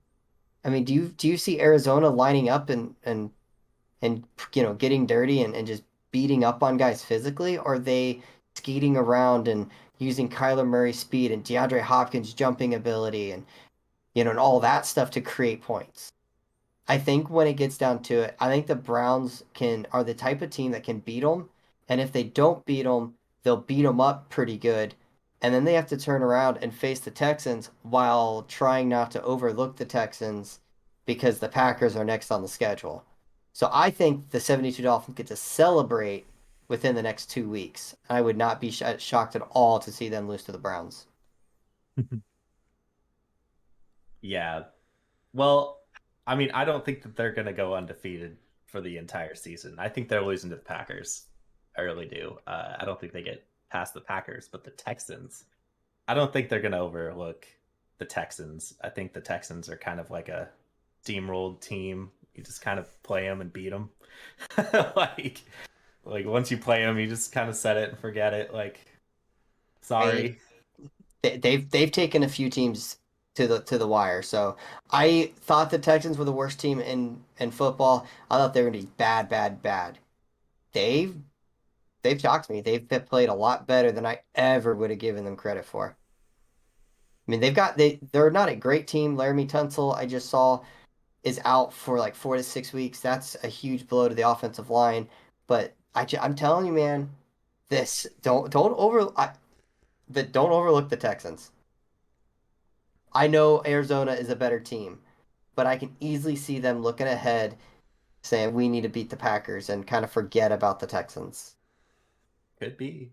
I mean, do you see Arizona lining up and getting dirty and just beating up on guys physically? Or are they skating around and using Kyler Murray's speed and DeAndre Hopkins' jumping ability and all that stuff to create points? I think when it gets down to it, I think the Browns are the type of team that can beat them, and if they don't beat them, they'll beat them up pretty good, and then they have to turn around and face the Texans while trying not to overlook the Texans because the Packers are next on the schedule. So I think the 72 Dolphins get to celebrate within the next 2 weeks. I would not be shocked at all to see them lose to the Browns. Yeah. Well, I don't think that they're going to go undefeated for the entire season. I think they're losing to the Packers. I really do. I don't think they get past the Packers, but the Texans, I don't think they're going to overlook the Texans. I think the Texans are kind of like a steamrolled team. You just kind of play them and beat them. like Like once you play them, you just kind of set it and forget it. Like, I sorry. they've taken a few teams to the wire. So I thought the Texans were the worst team in football. I thought they were gonna be bad, bad, bad. They've they've shocked me. They've played a lot better than I ever would have given them credit for. I mean, they're not a great team. Laramie Tunsil, I just saw, is out for like 4 to 6 weeks. That's a huge blow to the offensive line. But I'm telling you, man, this but don't overlook the Texans. I know Arizona is a better team, but I can easily see them looking ahead, saying we need to beat the Packers and kind of forget about the Texans. Could be.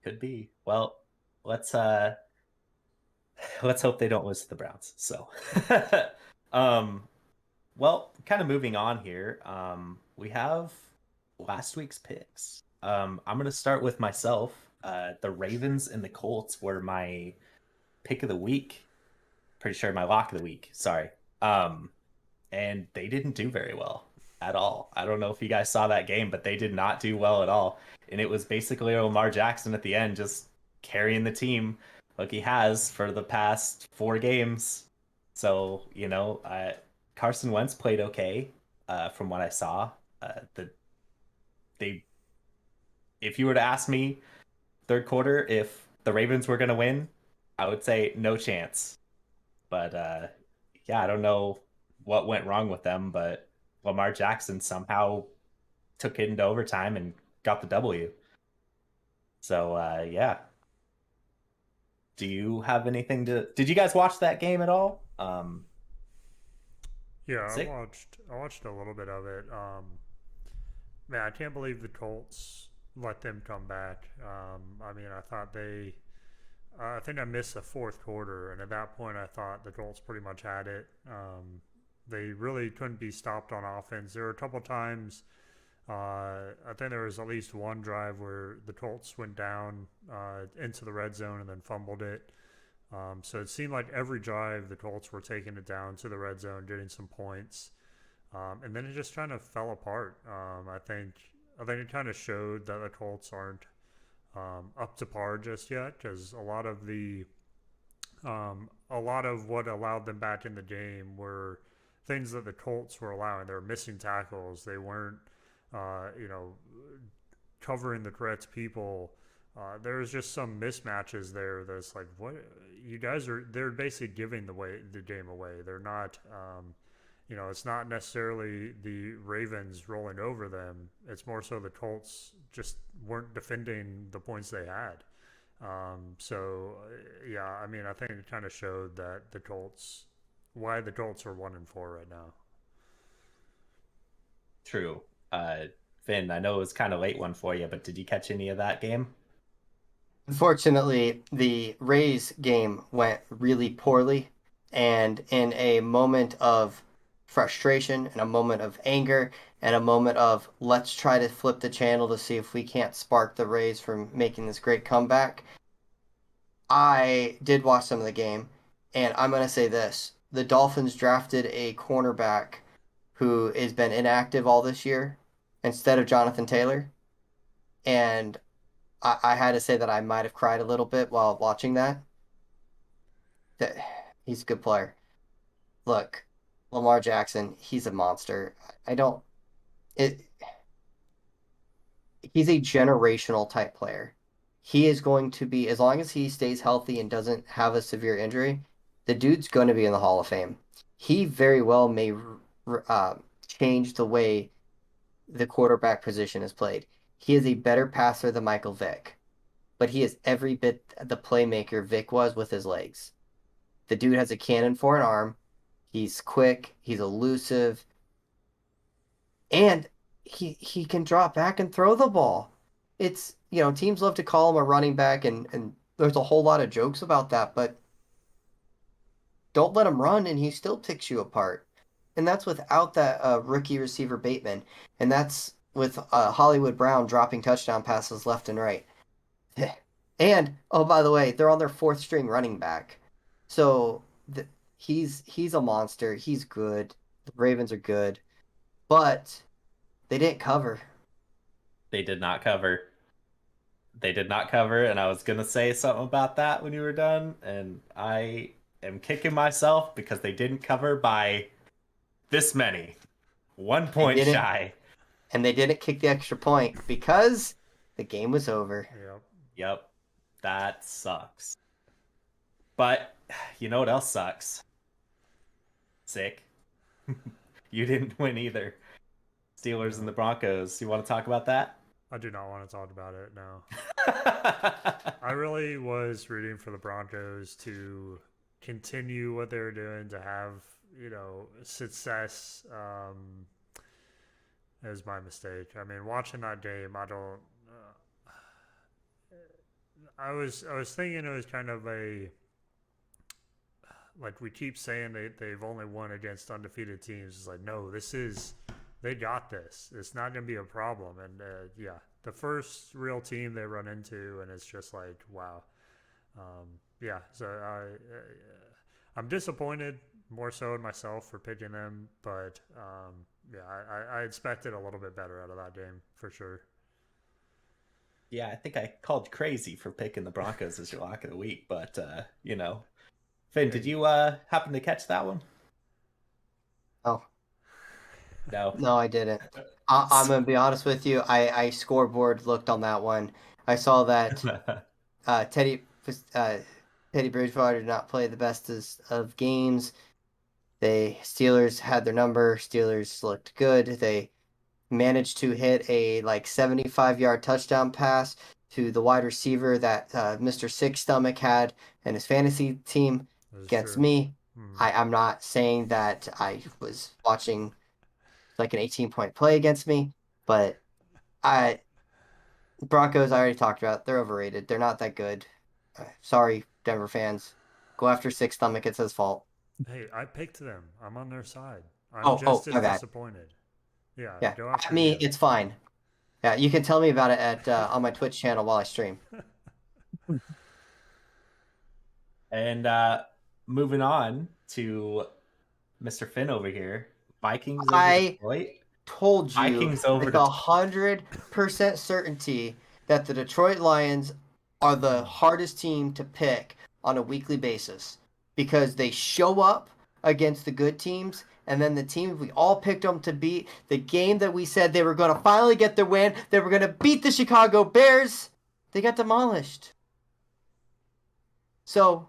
Could be. Well, let's uh let's hope they don't lose to the Browns. So um well, kind of moving on here. We have last week's picks. I'm gonna start with myself. The Ravens and the Colts were my pick of the week. Pretty sure my lock of the week. Sorry. Um, and they didn't do very well at all. I don't know if you guys saw that game, but they did not do well at all. And it was basically Lamar Jackson at the end just carrying the team like he has for the past 4 games. So, Carson Wentz played okay from what I saw. They, if you were to ask me third quarter if the Ravens were going to win, I would say no chance. But yeah, I don't know what went wrong with them, but Lamar Jackson somehow took it into overtime and got the W. So yeah. Do you have anything to did you guys watch that game at all? Yeah, Sick. I watched a little bit of it. Man, I can't believe the Colts let them come back. I mean, I think I missed the fourth quarter, and at that point, I thought the Colts pretty much had it. They really couldn't be stopped on offense. There were a couple times. I think there was at least one drive where the Colts went down into the red zone and then fumbled it. So it seemed like every drive the Colts were taking it down to the red zone, getting some points, and then it just kind of fell apart. I think it kind of showed that the Colts aren't up to par just yet, because a lot of what allowed them back in the game were things that the Colts were allowing. They were missing tackles. They weren't, you know, covering the correct people. There's just some mismatches there that's like, what you guys are, they're basically giving the game away. They're not, it's not necessarily the Ravens rolling over them. It's more so the Colts just weren't defending the points they had. Yeah, I mean, I think it kind of showed that why the Colts are 1-4 right now. True. Finn, I know it was kind of late one for you, but did you catch any of that game? Unfortunately, the Rays game went really poorly, and in a moment of frustration, and a moment of anger, and a moment of let's try to flip the channel to see if we can't spark the Rays from making this great comeback, I did watch some of the game, and I'm going to say this. The Dolphins drafted a cornerback who has been inactive all this year instead of Jonathan Taylor, and I had to say that I might have cried a little bit while watching that. That he's a good player. Look, Lamar Jackson, he's a monster. I don't it he's a generational type player. He is going to be, as long as he stays healthy and doesn't have a severe injury, the dude's going to be in the Hall of Fame. He very well may change the way the quarterback position is played. He is a better passer than Michael Vick, but he is every bit the playmaker Vick was with his legs. The dude has a cannon for an arm. He's quick. He's elusive, and he can drop back and throw the ball. It's teams love to call him a running back, and there's a whole lot of jokes about that, but don't let him run, and he still picks you apart. And that's without that rookie receiver Bateman, and that's with Hollywood Brown dropping touchdown passes left and right. And oh, by the way, they're on their fourth string running back, so he's a monster. He's good. The Ravens are good, but they didn't cover. They did not cover. They did not cover, and I was gonna say something about that when you were done, and I am kicking myself because they didn't cover by this many. 1 They point didn't, shy. and they didn't kick the extra point because the game was over. Yep. Yep. That sucks. But you know what else sucks? Sick. You didn't win either. Steelers and the Broncos. You want to talk about that? I do not want to talk about it now. I really was rooting for the Broncos to continue what they were doing, to have, success. It was my mistake. I mean, watching that game, I don't. I was thinking it was kind of like we keep saying they've only won against undefeated teams. It's like, no, they got this. It's not going to be a problem. And yeah, the first real team they run into, and it's just like, wow. Yeah, so I'm disappointed more so in myself for picking them, but yeah, I expected a little bit better out of that game for sure. Yeah, I think I called crazy for picking the Broncos as your lock of the week, but Finn, did you happen to catch that one? Oh. No. No, I didn't. I'm gonna be honest with you. I scoreboard looked on that one. I saw that Teddy Bridgewater did not play the best of games. Steelers had their number. Steelers looked good. They managed to hit a 75-yard touchdown pass to the wide receiver that Mr. Six Stomach had in his fantasy team against True. me. I'm not saying that I was watching like an 18-point play against me, but Broncos I already talked about. They're overrated. They're not that good. Sorry, Denver fans. Go after Six Stomach. It's his fault. Hey, I picked them. I'm on their side. I'm Oh, just my as bad. disappointed. Yeah, Yeah, go after me, you. it's fine. Yeah, you can tell me about it at on my Twitch channel while I stream. And moving on to Mr. Finn over here. Vikings over I Detroit. told you Vikings over with Detroit. 100% certainty that the Detroit Lions are the hardest team to pick on a weekly basis because they show up against the good teams, and then the teams we all picked them to beat, the game that we said they were going to finally get their win, they were going to beat the Chicago Bears, they got demolished. So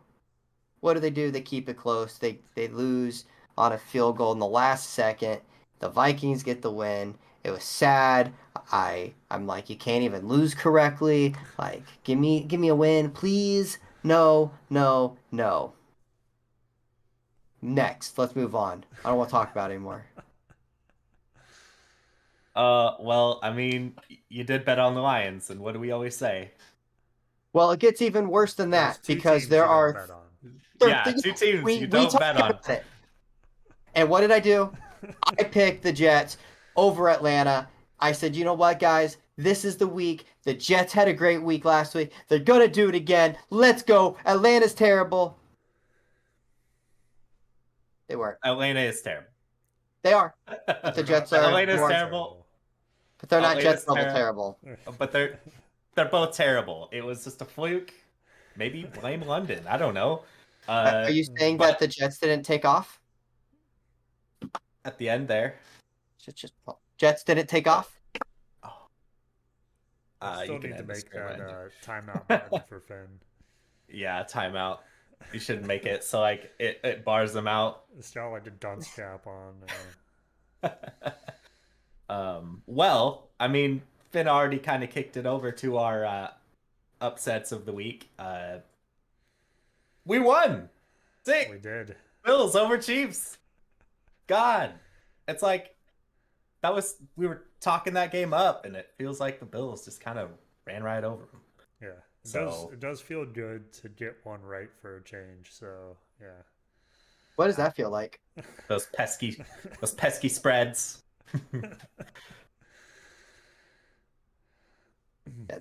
what do? They keep it close. They lose on a field goal in the last second. The Vikings get the win. It was sad. I'm like, you can't even lose correctly. Like, give me a win, please. No. Next, let's move on. I don't want to talk about it anymore. Well, I mean, you did bet on the Lions, and what do we always say? Well, it gets even worse than There's that two because teams there you don't are bet on. Yeah, two teams you don't bet on. It. And what did I do? I picked the Jets over Atlanta. I said, you know what, guys? This is the week. The Jets had a great week last week. They're going to do it again. Let's go. Atlanta's terrible. They weren't. Atlanta is terrible. They are. But the Jets are. Atlanta's terrible. But they're not Atlanta's Jets level terrible. But they're both terrible. It was just a fluke. Maybe blame London. I don't know. Are you saying that the Jets didn't take off? At the end there. Jets didn't take off? I still need to make that timeout button for Finn. Yeah, timeout. You shouldn't make it so like it bars them out. It's got like a dunce cap on. Well, I mean, Finn already kind of kicked it over to our upsets of the week. We won. Sick. We did. Bills over Chiefs. God, it's like we were talking that game up, and it feels like the Bills just kind of ran right over them. Yeah, it does feel good to get one right for a change. So yeah. What does that feel like? Those pesky spreads.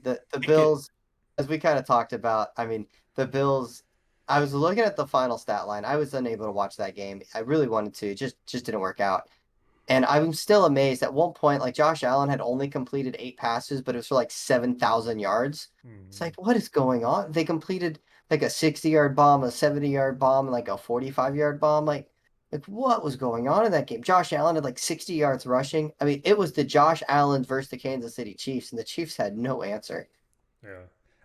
The Bills, as we kind of talked about, I mean, the Bills, I was looking at the final stat line. I was unable to watch that game. I really wanted to, just didn't work out. And I'm still amazed. At one point, like Josh Allen had only completed 8 passes, but it was for like 7,000 yards. It's like, what is going on? They completed like a 60-yard bomb, a 70-yard bomb, and like a 45-yard bomb. Like what was going on in that game? Josh Allen had like 60 yards rushing. I mean, it was the Josh Allen versus the Kansas City Chiefs, and the Chiefs had no answer. Yeah.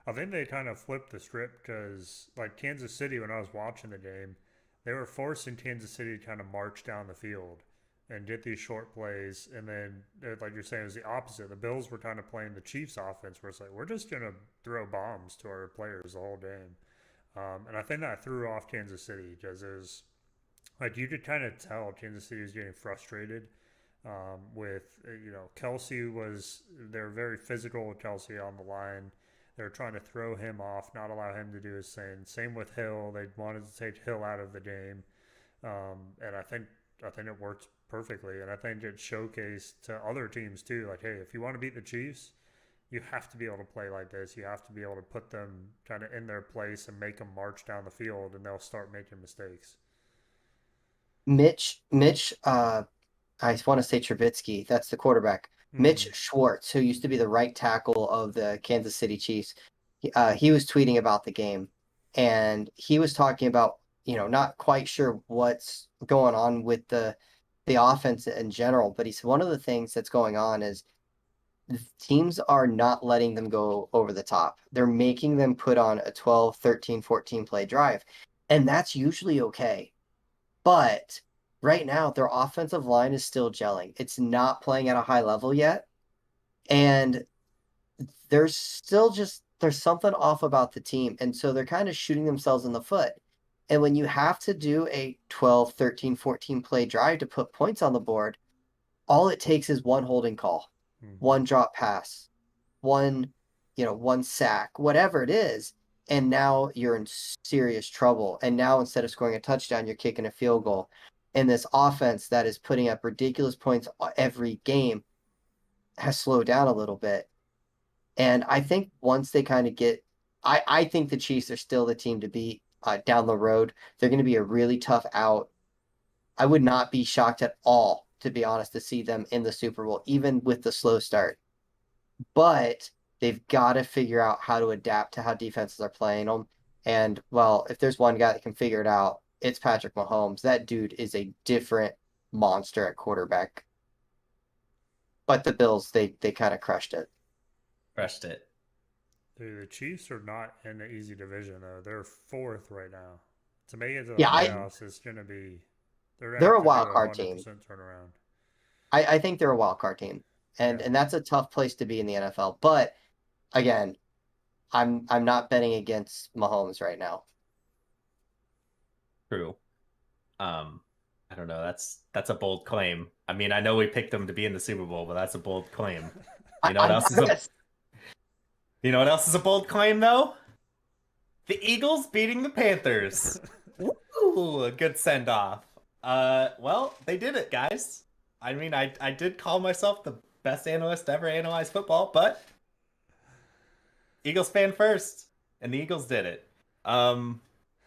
I think they kind of flipped the script because, like, Kansas City, when I was watching the game, they were forcing Kansas City to kind of march down the field and get these short plays. And then, like you're saying, it was the opposite. The Bills were kind of playing the Chiefs' offense where it's like, we're just going to throw bombs to our players the whole game. And I think that threw off Kansas City because it was like you could kind of tell Kansas City was getting frustrated with, Kelsey was, they're very physical with Kelsey on the line. They're trying to throw him off, not allow him to do his thing. Same with Hill. They wanted to take Hill out of the game, and I think it worked perfectly. And I think it showcased to other teams too, like, hey, if you want to beat the Chiefs, you have to be able to play like this. You have to be able to put them kind of in their place and make them march down the field, and they'll start making mistakes. Mitch, I want to say Trubisky. That's the quarterback. Mitch Mm, Schwartz, who used to be the right tackle of the Kansas City Chiefs, he was tweeting about the game, and he was talking about, not quite sure what's going on with the offense in general, but he said one of the things that's going on is teams are not letting them go over the top. They're making them put on a 12, 13, 14 play drive, and that's usually okay. But right now, their offensive line is still gelling. It's not playing at a high level yet. And there's something off about the team. And so they're kind of shooting themselves in the foot. And when you have to do a 12, 13, 14 play drive to put points on the board, all it takes is one holding call, mm-hmm. one drop pass, one sack, whatever it is. And now you're in serious trouble. And now instead of scoring a touchdown, you're kicking a field goal. And this offense that is putting up ridiculous points every game has slowed down a little bit. And I think once they kind of I think the Chiefs are still the team to beat down the road. They're going to be a really tough out. I would not be shocked at all, to be honest, to see them in the Super Bowl, even with the slow start. But they've got to figure out how to adapt to how defenses are playing them. And well, if there's one guy that can figure it out, it's Patrick Mahomes. That dude is a different monster at quarterback. But the Bills, they kind of crushed it. Crushed it. Dude, the Chiefs are not in the easy division though. They're fourth right now. To make it to the Yeah, playoffs, it's gonna be they're gonna they're have a to do wild a card hundred team. percent turnaround. I think they're a wild card team, and Yeah, and that's a tough place to be in the NFL. But again, I'm not betting against Mahomes right now. True. Um, I don't know. That's a bold claim. I mean, I know we picked them to be in the Super Bowl, but that's a bold claim. I, You know what I'm else not is a gonna. you know what else is a bold claim though? The Eagles beating the Panthers. Woo! A good send off. Well, they did it, guys. I mean, I did call myself the best analyst to ever analyze football, but Eagles fan first, and the Eagles did it. Um,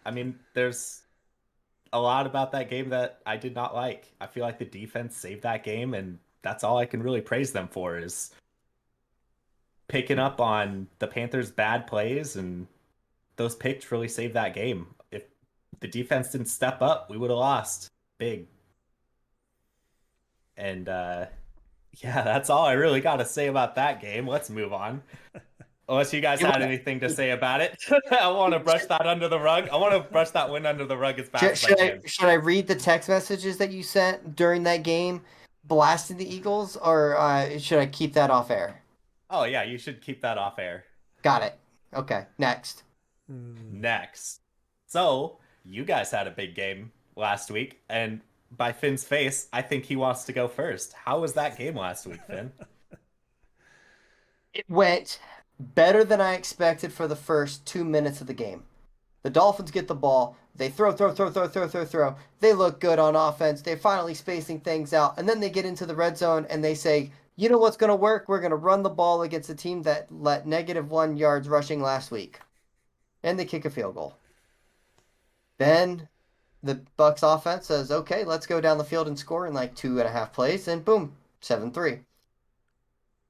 I mean, there's a lot about that game that I did not like. I feel like the defense saved that game, and that's all I can really praise them for is picking up on the Panthers' bad plays, and those picks really saved that game. If the defense didn't step up, we would have lost big. And yeah, that's all I really got to say about that game. Let's move on. Unless you guys You had wanna- anything to say about it, I want to brush that under the rug. I want to brush that win under the rug as Should, fast as I should I can. should I read the text messages that you sent during that game, blasting the Eagles, or should I keep that off air? Oh yeah, you should keep that off air. Got it. Okay, next. mm. Next. So, you guys had a big game last week, and by Finn's face, I think he wants to go first. How was that game last week, Finn? It went better than I expected for the first 2 minutes of the game. The Dolphins get the ball. They throw, throw, throw, throw, throw, throw, throw. They look good on offense. They're finally spacing things out. And then they get into the red zone and they say, you know what's going to work? We're going to run the ball against a team that let -1 yards rushing last week. And they kick a field goal. Then the Bucks offense says, okay, let's go down the field and score in like 2.5 plays, and boom, 7-3.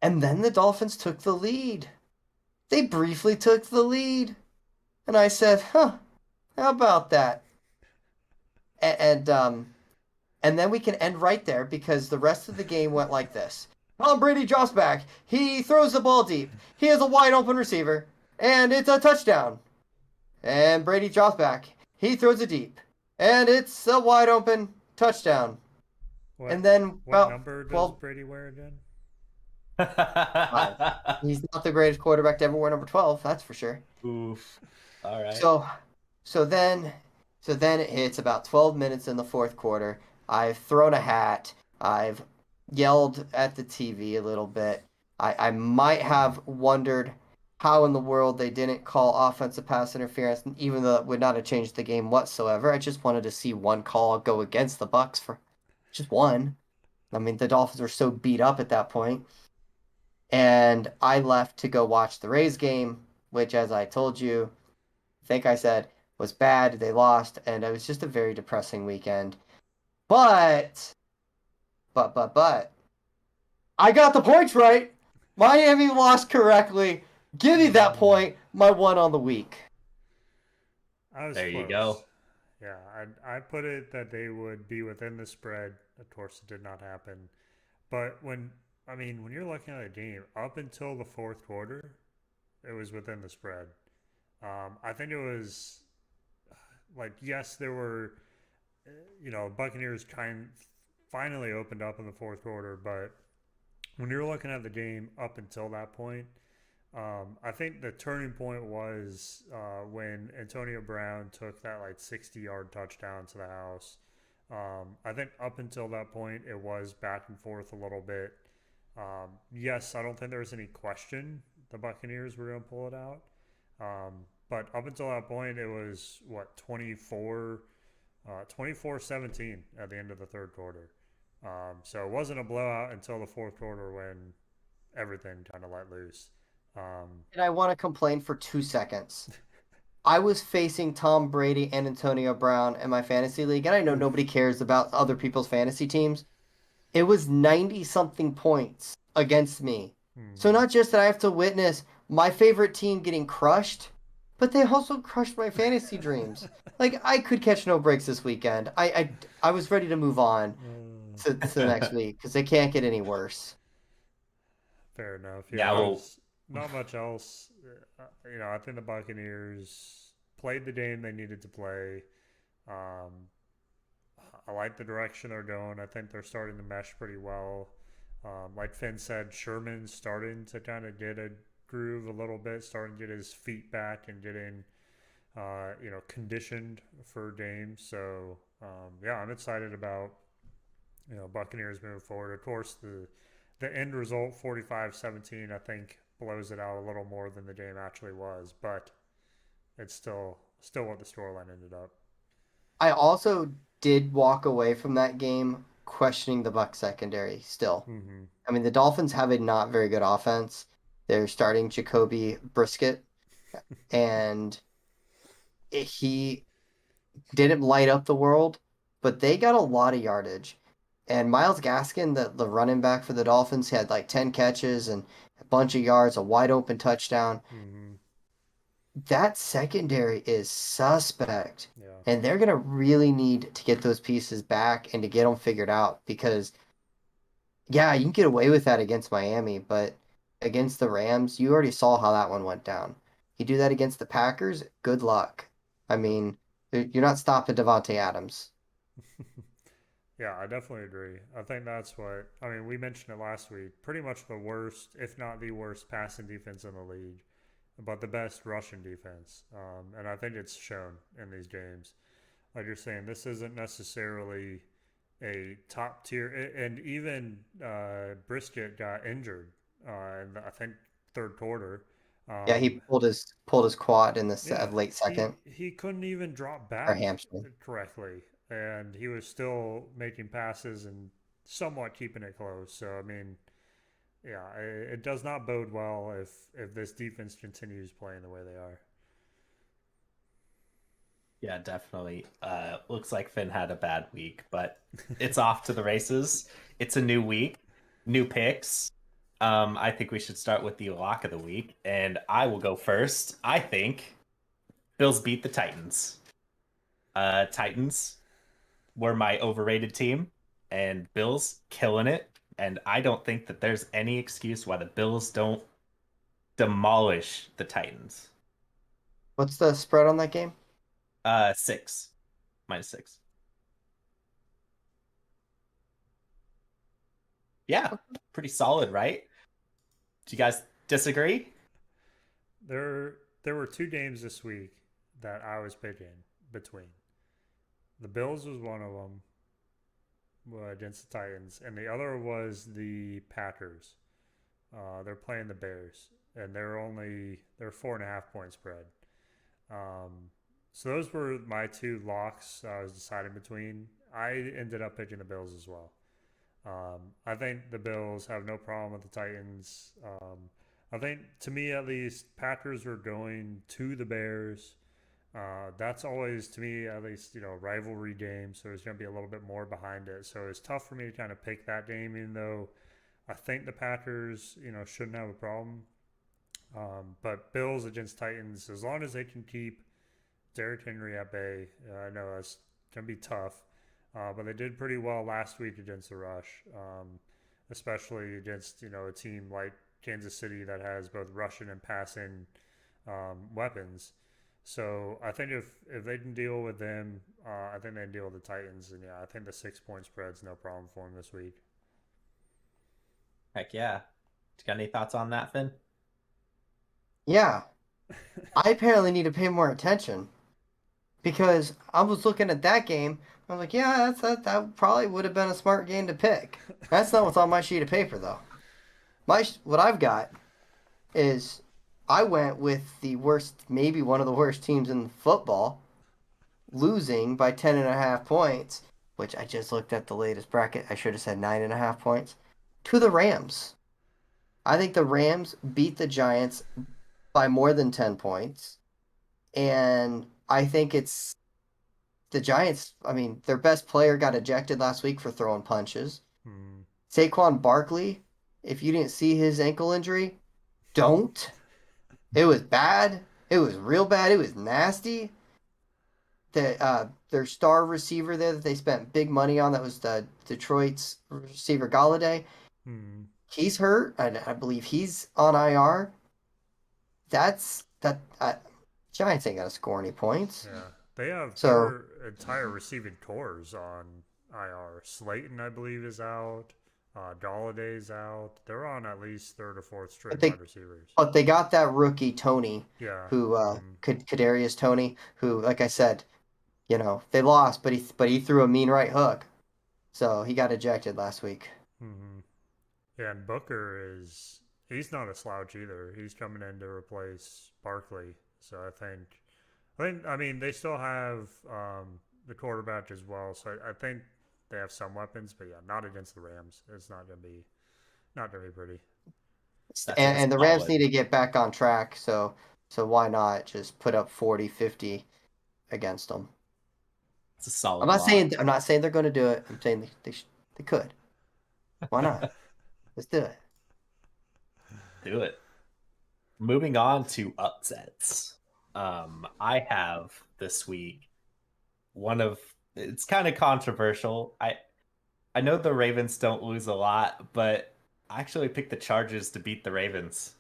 And then the Dolphins took the lead. They briefly took the lead. And I said, huh, how about that? And then we can end right there because the rest of the game went like this. Tom Brady drops back. He throws the ball deep. He has a wide open receiver, and it's a touchdown. And Brady drops back. He throws it deep, and it's a wide open touchdown. What And then what about number does 12, Brady wear again? 5. He's not the greatest quarterback to ever wear number 12, that's for sure. Oof. All right. So, so then, so then it's about 12 minutes in the fourth quarter. I've thrown a hat. I've yelled at the TV a little bit. I might have wondered how in the world they didn't call offensive pass interference, even though it would not have changed the game whatsoever. I just wanted to see one call go against the Bucks for just one. I mean, the Dolphins were so beat up at that point. And I left to go watch the Rays game, which, as I told you, think I said was bad. They lost, and it was just a very depressing weekend. But, but, I got the points right. Miami lost correctly. Give me that point. My one on the week. I was There you close. go. Yeah, I put it that they would be within the spread. Of course, it did not happen. But when you're looking at a game up until the fourth quarter, it was within the spread. I think it was like yes, there were Buccaneers finally opened up in the fourth quarter, but when you're looking at the game up until that point, I think the turning point was when Antonio Brown took that like 60-yard touchdown to the house. I think up until that point, it was back and forth a little bit. Yes, I don't think there was any question the Buccaneers were going to pull it out. But up until that point, it was what 24-17 at the end of the third quarter. So it wasn't a blowout until the fourth quarter when everything kind of let loose. And I want to complain for 2 seconds. I was facing Tom Brady and Antonio Brown in my fantasy league, and I know Oof. nobody cares about other people's fantasy teams. It was 90 something points against me. So Hmm. not just that I have to witness my favorite team getting crushed, but they also crushed my fantasy dreams. Like I could catch no breaks this weekend. I was ready to move on to the next week because they can't get any worse. Fair enough. Yeah, Yeah, well, there's not much else. I think the Buccaneers played the game they needed to play. Um, I like the direction they're going. I think they're starting to mesh pretty well. Like Finn said, Sherman's starting to kind of get a groove a little bit, starting to get his feet back and getting, conditioned for games. So, yeah, I'm excited about, Buccaneers moving forward. Of course, the end result, 45-17, I think blows it out a little more than the game actually was, but it's still what the scoreline ended up. I also did walk away from that game questioning the Buck secondary still. Mm-hmm. I mean, the Dolphins have a not very good offense. They're starting Jacoby Brisket, and he didn't light up the world, but they got a lot of yardage. And Miles Gaskin, the running back for the Dolphins, had like 10 catches and a bunch of yards, a wide open touchdown. Mm-hmm. That secondary is suspect. Yeah. And they're going to really need to get those pieces back and to get them figured out because, yeah, you can get away with that against Miami, but against the Rams, you already saw how that one went down. You do that against the Packers, good luck. I mean, you're not stopping Devontae Adams. Yeah, I definitely agree. I think that's we mentioned it last week. Pretty much the worst, if not the worst, passing defense in the league, but the best rushing defense. And I think it's shown in these games. Like you're saying, this isn't necessarily a top tier. And even Brisket got injured in, I think, third quarter. Yeah, he Um, pulled his quad in the yeah, late he second he couldn't even drop or back hamstring. correctly, and he was still making passes and somewhat keeping it close. So I mean, yeah, it does not bode well if this defense continues playing the way they are. Yeah, definitely. Looks like Finn had a bad week, but it's off to the races. It's a new week, new picks. I think we should start with the lock of the week, and I will go first. I think Bills beat the Titans. Titans were my overrated team, and Bills killing it. And I don't think that there's any excuse why the Bills don't demolish the Titans. What's the spread on that game? 6 -6. Yeah, pretty solid, right? Do you guys disagree? There were two games this week that I was picking between. The Bills was one of them against the Titans, and the other was the Packers. They're playing the Bears, and they're 4.5 point spread. So those were my two locks I was deciding between. I ended up picking the Bills as well. I think the Bills have no problem with the Titans. I think, to me at least, Packers were going to the Bears. That's always, to me at least, a rivalry game, so there's going to be a little bit more behind it. So it's tough for me to kind of pick that game, even though I think the Packers, shouldn't have a problem. But Bills against Titans, as long as they can keep Derrick Henry at bay, I know that's going to be tough. But they did pretty well last week against the rush, especially against a team like Kansas City that has both rushing and passing weapons. So I think if they can deal with them, I think they can deal with the Titans. And yeah, I think the 6 point spread's no problem for them this week. Heck yeah. You got any thoughts on that, Finn? Yeah, I apparently need to pay more attention because I was looking at that game. I was like, yeah, that probably would have been a smart game to pick. That's not what's on my sheet of paper though. What I've got is I went with the worst, maybe one of the worst teams in football, losing by 10.5 points, which I just looked at the latest bracket. I should have said 9.5 points to the Rams. I think the Rams beat the Giants by more than 10 points. And I think it's the Giants. I mean, their best player got ejected last week for throwing punches. Saquon Barkley, if you didn't see his ankle injury, don't. It was bad. It was real bad. It was nasty. Their star receiver there that they spent big money on, that was the Detroit's receiver Galladay. He's hurt. I believe he's on IR. Giants ain't gonna score any points. Yeah, they have their entire receiving cores on IR. Slayton, I believe, is out. Galladay's out. They're on at least third or fourth straight wide receivers. But they got that rookie Tony, Yeah, who Kadarius Tony, who, like I said, they lost, but he threw a mean right hook, so he got ejected last week. Yeah, and Booker he's not a slouch either. He's coming in to replace Barkley, so I mean, they still have the quarterback as well, so I think they have some weapons, but yeah, not against the Rams. It's not gonna be pretty. And the Rams need to get back on track, so why not just put up 40, 50 against them? It's a solid. I'm not saying they're going to do it. I'm saying they could. Why not? Let's do it. Do it. Moving on to upsets. I have this week it's kind of controversial. I know the Ravens don't lose a lot, but I actually picked the Chargers to beat the Ravens.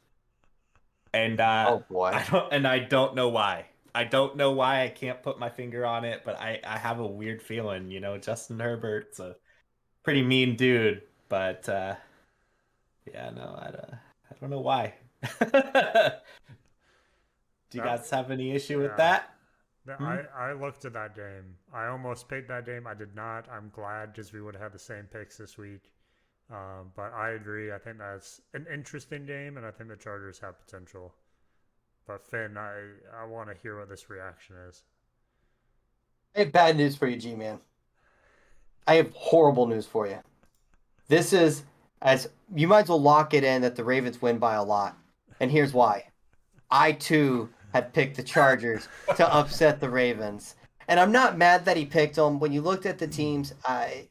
And oh boy. I don't know why. I don't know why. I can't put my finger on it, but I have a weird feeling, Justin Herbert's a pretty mean dude, but yeah, no, I don't know why. Do you guys have any issue with that? I looked at that game. I almost picked that game. I did not. I'm glad, because we would have had the same picks this week. But I agree. I think that's an interesting game, and I think the Chargers have potential. But Finn, I want to hear what this reaction is. I have bad news for you, G-Man. I have horrible news for you. This is, you might as well lock it in that the Ravens win by a lot. And here's why. I, too, had picked the Chargers to upset the Ravens. And I'm not mad that he picked them. When you looked at the teams, I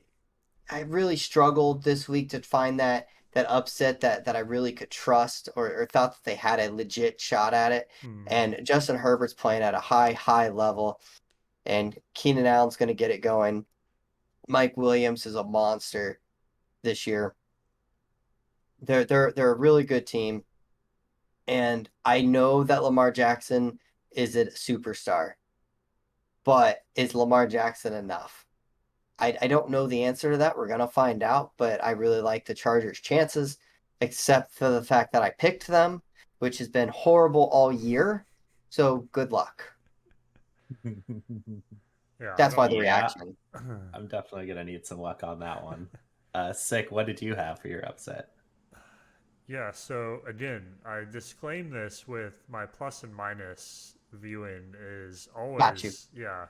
really struggled this week to find that upset that I really could trust or thought that they had a legit shot at it. Hmm. And Justin Herbert's playing at a high level, and Keenan Allen's going to get it going. Mike Williams is a monster this year. They're a really good team, and I know that Lamar Jackson is a superstar, but is Lamar Jackson enough? I don't know the answer to that. We're gonna find out, but I really like the Chargers' chances, except for the fact that I picked them, which has been horrible all year. So good luck. Yeah, I That's why don't. the Yeah, reaction. I'm definitely gonna need some luck on that one. Sick. What did you have for your upset? Yeah, so again, I disclaim this with my plus and minus viewing is Got you. always, yeah.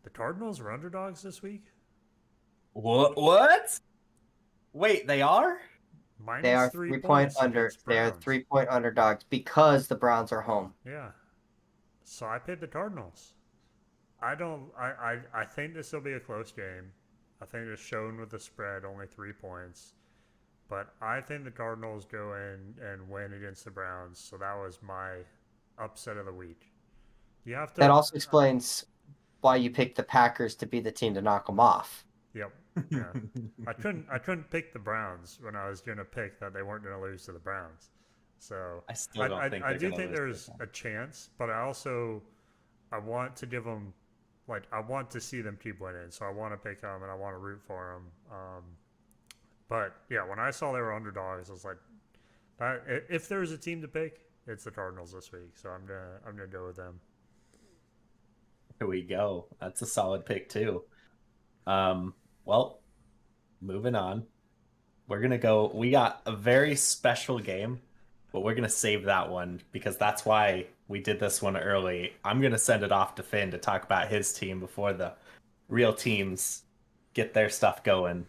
The Cardinals are underdogs this week? What? What? Wait, they are? They Minus are three 3 point points under. against They are Browns. 3 point underdogs because the Browns are home. Yeah. So I picked the Cardinals. I don't, I think this will be a close game. I think it's shown with the spread, only 3 points. But I think the Cardinals go in and win against the Browns. So that was my upset of the week. You have That to. also explains why you picked the Packers to be the team to knock them off. Yep. Yeah. I couldn't pick the Browns when I was gonna pick that they weren't gonna lose to the Browns. So I still don't think I they're do gonna think lose this there's one. a chance, but I want to give them like I want to see them keep winning. So I want to pick them and I want to root for them. But yeah, when I saw they were underdogs, I was like, if there's a team to pick, it's the Cardinals this week. So I'm gonna go with them. Here we go. That's a solid pick too. Well, moving on. We're gonna go. We got a very special game, but we're gonna save that one because that's why we did this one early. I'm gonna send it off to Finn to talk about his team before the real teams get their stuff going.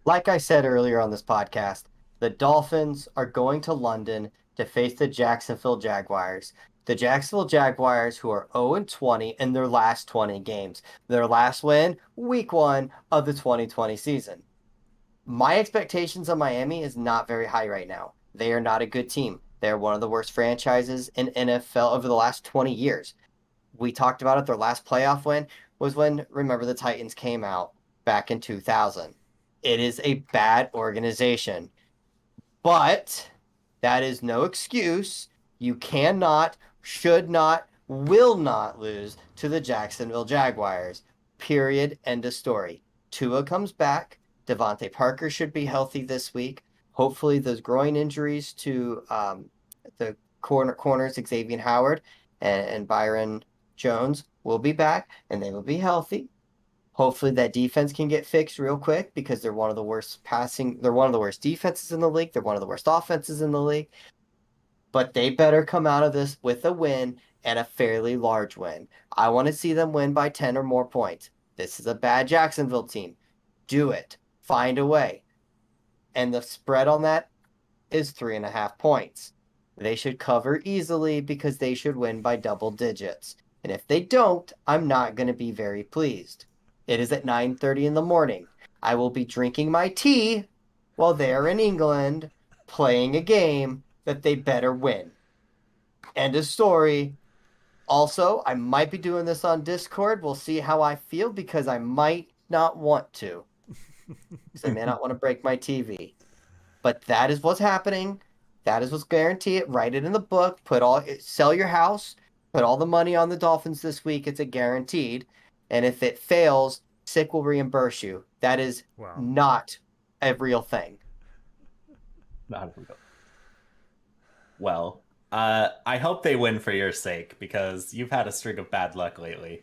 Like I said earlier on this podcast, the Dolphins are going to London to face the Jacksonville Jaguars. The Jacksonville Jaguars, who are 0-20 in their last 20 games. Their last win, week one of the 2020 season. My expectations of Miami is not very high right now. They are not a good team. They're one of the worst franchises in NFL over the last 20 years. We talked about it. Their last playoff win was when, remember, the Titans came out back in 2000. It is a bad organization, but that is no excuse. You cannot, should not, will not lose to the Jacksonville Jaguars. Period. End of story. Tua comes back. Devontae Parker should be healthy this week. Hopefully, those groin injuries to the corners Xavier Howard and Byron Jones will be back, and they will be healthy. Hopefully that defense can get fixed real quick because they're one of the worst they're one of the worst defenses in the league. They're one of the worst offenses in the league. But they better come out of this with a win and a fairly large win. I want to see them win by 10 or more points. This is a bad Jacksonville team. Do it. Find a way. And the spread on that is 3.5 points. They should cover easily because they should win by double digits. And if they don't, I'm not going to be very pleased. It is at 9:30 in the morning. I will be drinking my tea while they are in England playing a game that they better win. End of story. Also, I might be doing this on Discord. We'll see how I feel because I might not want to. Because I may not want to break my TV. But that is what's happening. That is what's guaranteed. Write it in the book. Sell your house. Put all the money on the Dolphins this week. It's a guaranteed. And if it fails, Sick will reimburse you. That is Wow. not a real thing. Not real. Well, I hope they win for your sake because you've had a string of bad luck lately.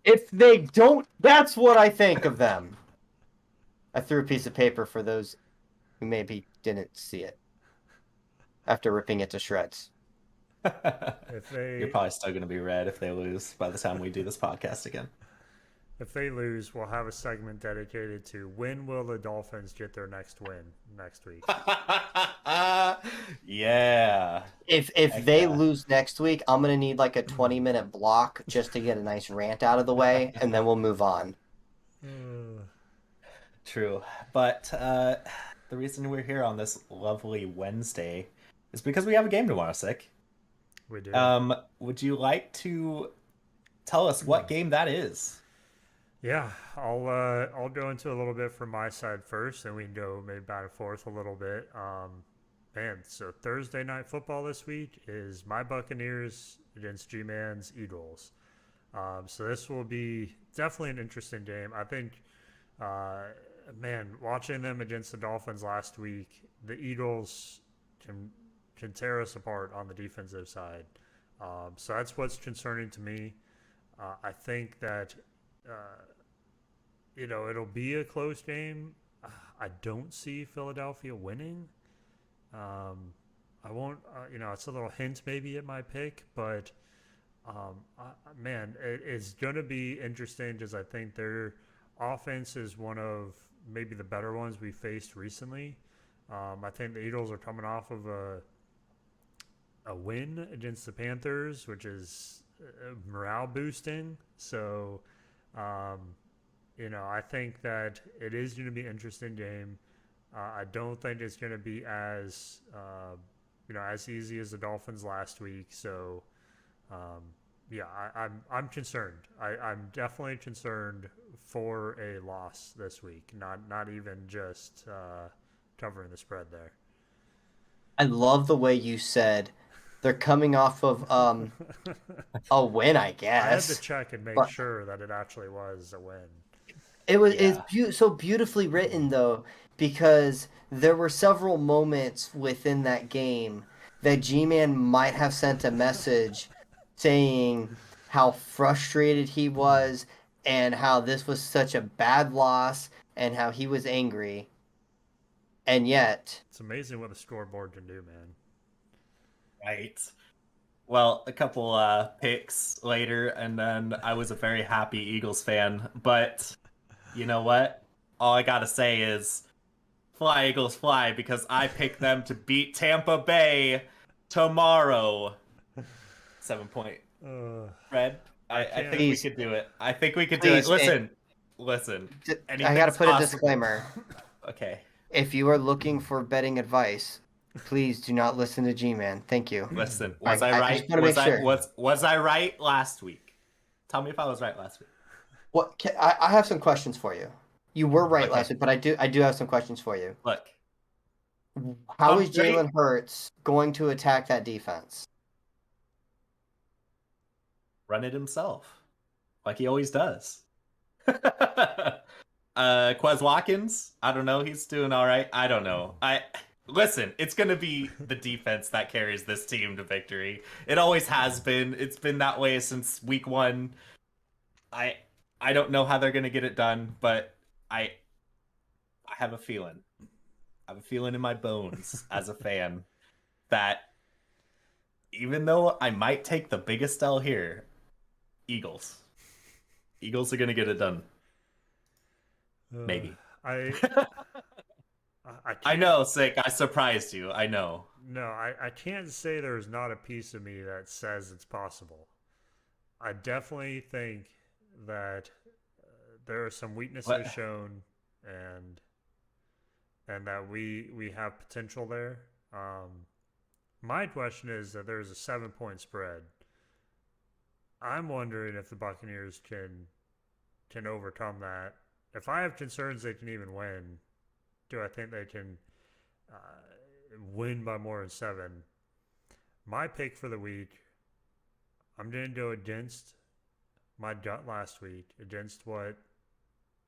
If they don't, that's what I think of them. I threw a piece of paper for those who maybe didn't see it after ripping it to shreds. If You're they probably still going to be red if they lose by the time we do this podcast again. if they lose, we'll have a segment dedicated to when will the Dolphins get their next win next week. Yeah. If Heck they yeah. lose next week, I'm gonna need like a 20-minute block just to get a nice rant out of the way, and then we'll move on. True. But the reason we're here on this lovely Wednesday is because we have a game tomorrow, Sick. We do. Would you like to tell us what game that is? Yeah, I'll go into a little bit from my side first, and we can go maybe back and forth a little bit. Man, so Thursday night football this week is my Buccaneers against G-Man's Eagles. So this will be definitely an interesting game. I think, man, watching them against the Dolphins last week, the Eagles can tear us apart on the defensive side. So that's what's concerning to me. I think that it'll be a close game. I don't see Philadelphia winning. I won't. It's a little hint maybe at my pick, but man, it's going to be interesting because I think their offense is one of maybe the better ones we faced recently. I think the Eagles are coming off of a win against the Panthers, which is morale boosting. So, I think that it is going to be an interesting game. I don't think it's going to be as as easy as the Dolphins last week. So, yeah, I'm concerned. I'm definitely concerned for a loss this week. Not even just covering the spread there. I love the way you said they're coming off of a win, I I had to guess. check and make But sure that it actually was a win. Yeah. so beautifully written though, because there were several moments within that game that G-Man might have sent a message saying how frustrated he was and how this was such a bad loss and how he was angry. And yet, It's amazing what the scoreboard can do, man. Right. Well, a couple picks later, and then I was a very happy Eagles fan. But you know what? All I gotta say is fly, Eagles, fly, because I picked them to beat Tampa Bay tomorrow. 7 point Uh, spread. I I can't. think we please, could do it. I think we could do it. please, Listen. I got to Anything's put a possible. disclaimer. Okay. If you are looking for betting advice, please do not listen to G-Man. Thank you. Listen, I, was I I just right? want to make sure. Was I right last week? Tell me if I was right last week. I have some questions for you. You were right last Okay. week, but I do have some questions for you. Look, How I'm is great. Jalen Hurts going to attack that defense? Run it himself, like he always does. Quez Watkins, I don't know. He's doing all right. I don't know. I listen. It's gonna be the defense that carries this team to victory. It always has been. It's been that way since week one. I I don't know how they're gonna get it done, but I I have a feeling. I have a feeling in my bones as a fan that even though I might take the biggest L here, Eagles. Eagles are gonna get it done. uh, Maybe. I I I can't. know, Sick. I surprised you. I know. No, I can't say there's not a piece of me that says it's possible. I definitely think that there are some weaknesses What? shown, and that we have potential there. My question is that there's a 7 point spread. I'm wondering if the Buccaneers can overcome that. If I have concerns they can even win, do I think they can win by more than 7? My pick for the week, I'm going to go against my gut last week, against what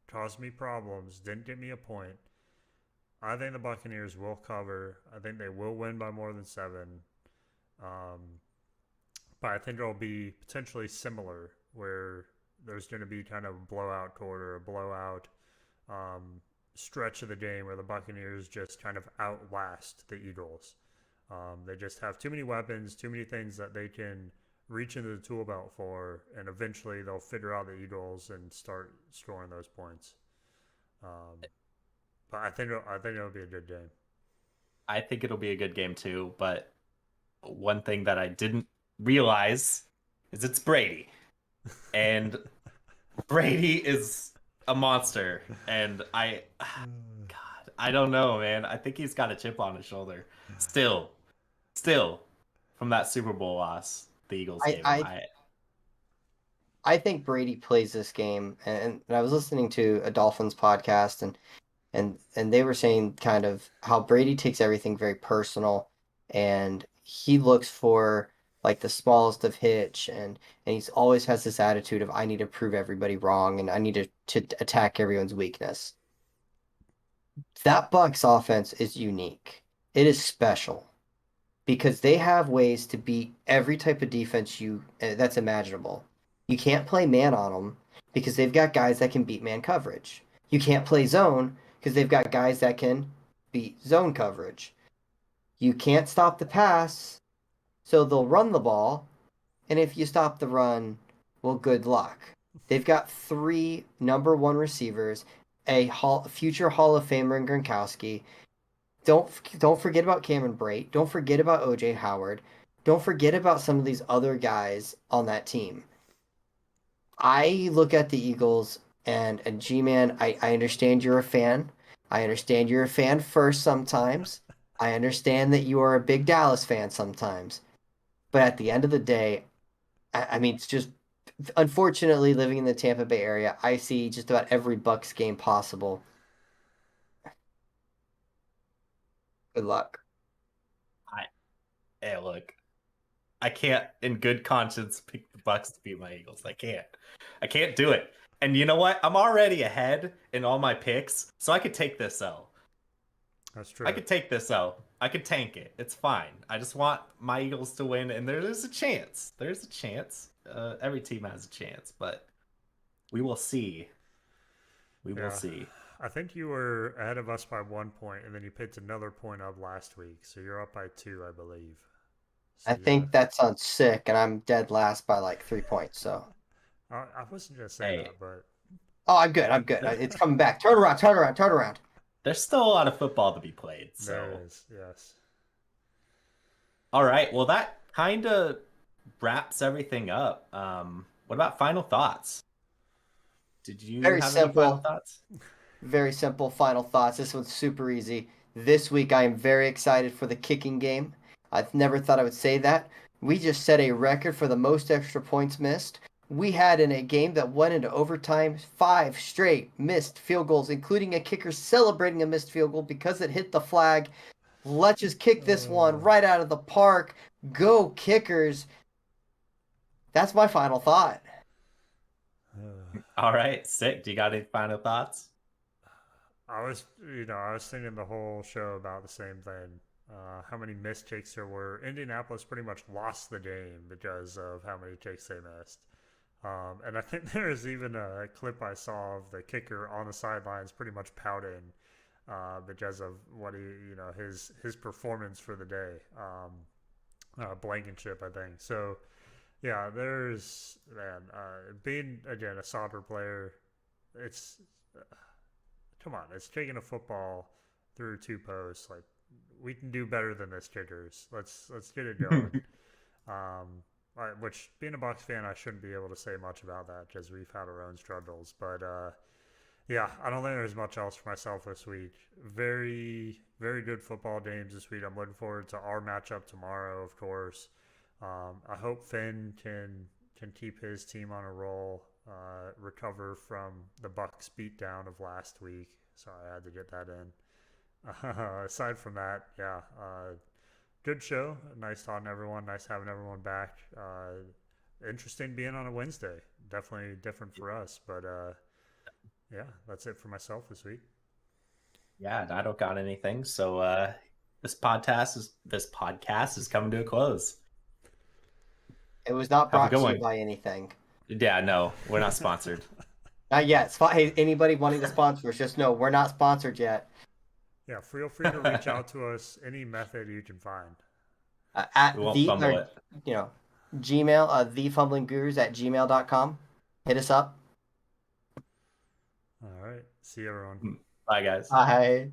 caused me problems, didn't get me a point. I think the Buccaneers will cover. I think they will win by more than 7. Um, but I think it'll be potentially similar, where there's going to be kind of a blowout quarter, a blowout stretch of the game where the Buccaneers just kind of outlast the Eagles. They just have too many weapons, too many things that they can reach into the tool belt for, and eventually they'll figure out the Eagles and start scoring those points. But I think it'll be a good game. I think it'll be a good game too, but one thing that I didn't realize is it's Brady. And Brady is a monster. And God, I don't know, man. I think he's got a chip on his shoulder. Still, from that Super Bowl loss the Eagles gave him. I think Brady plays this game, and I was listening to a Dolphins podcast, and they were saying kind of how Brady takes everything very personal, and he looks for like the smallest of hitch, and he's always has this attitude of I need to prove everybody wrong, and I need to attack everyone's weakness. That Bucks offense is unique. It is special because they have ways to beat every type of defense that's imaginable. You can't play man on them because they've got guys that can beat man coverage. You can't play zone because they've got guys that can beat zone coverage. You can't stop the pass, so they'll run the ball, and if you stop the run, well, good luck. They've got 3 number 1 receivers, a future Hall of Famer in Gronkowski. Don't forget about Cameron Brate. Don't forget about OJ Howard. Don't forget about some of these other guys on that team. I look at the Eagles and G-Man, I understand you're a fan. I understand you're a fan first sometimes. I understand that you are a big Dallas fan sometimes. But at the end of the day, I mean, it's just unfortunately living in the Tampa Bay area, I see just about every Bucks game possible. Good luck. Hey, look, I can't, in good conscience, pick the Bucks to beat my Eagles. I can't do it. And you know what? I'm already ahead in all my picks, so I could take this L. That's true. I could take this L. I could tank it. It's fine. I just want my Eagles to win, and there's a chance. There's a chance. Every team has a chance, but we will see. We will see. I think you were ahead of us by 1 point, and then you picked another point up last week, so you're up by 2, I believe. So I think that sounds sick, and I'm dead last by like 3 points. So I wasn't gonna say that, but I'm good. I'm good. It's coming back. Turn around. There's still a lot of football to be played. So. There is, yes. All right. Well, that kind of wraps everything up. What about final thoughts? Did you Very have simple. any final thoughts? Very simple final thoughts. This one's super easy. This week, I am very excited for the kicking game. I've never thought I would say that. We just set a record for the most extra points missed. We had in a game that went into overtime 5 straight missed field goals, including a kicker celebrating a missed field goal because it hit the flag. Let's just kick this one right out of the park. Go Kickers. That's my final thought. All right, sick. Do you got any final thoughts? I was thinking the whole show about the same thing. How many missed kicks there were. Indianapolis pretty much lost the game because of how many kicks they missed. And I think there is even a clip I saw of the kicker on the sidelines pretty much pouting because of what his performance for the day. Blankenship, I think. So, yeah, there's being again a soccer player. It's come on, it's taking a football through 2 posts. Like we can do better than this, kickers. Let's get it going. Which being a Bucs fan, I shouldn't be able to say much about that because we've had our own struggles. But yeah, I don't think there's much else for myself this week. Very, very good football games this week. I'm looking forward to our matchup tomorrow, of course. I hope Finn can keep his team on a roll, recover from the Bucs beatdown of last week. Sorry, I had to get that in. Aside from that, yeah, good show. Nice talking to everyone. Nice having everyone back. Interesting being on a Wednesday. Definitely different for us, but yeah, that's it for myself this week. Yeah, I don't got anything. So this podcast is coming to a close. It was not brought to you by anything. Yeah, no, we're not sponsored. Not yet. Hey, anybody wanting to sponsor us, just know we're not sponsored yet. Yeah, feel free to reach out to us any method you can find. At We won't the, fumble or, it. you know, Gmail, thefumblingurus@gmail.com. Hit us up. All right. See you, everyone. Bye, guys. Bye.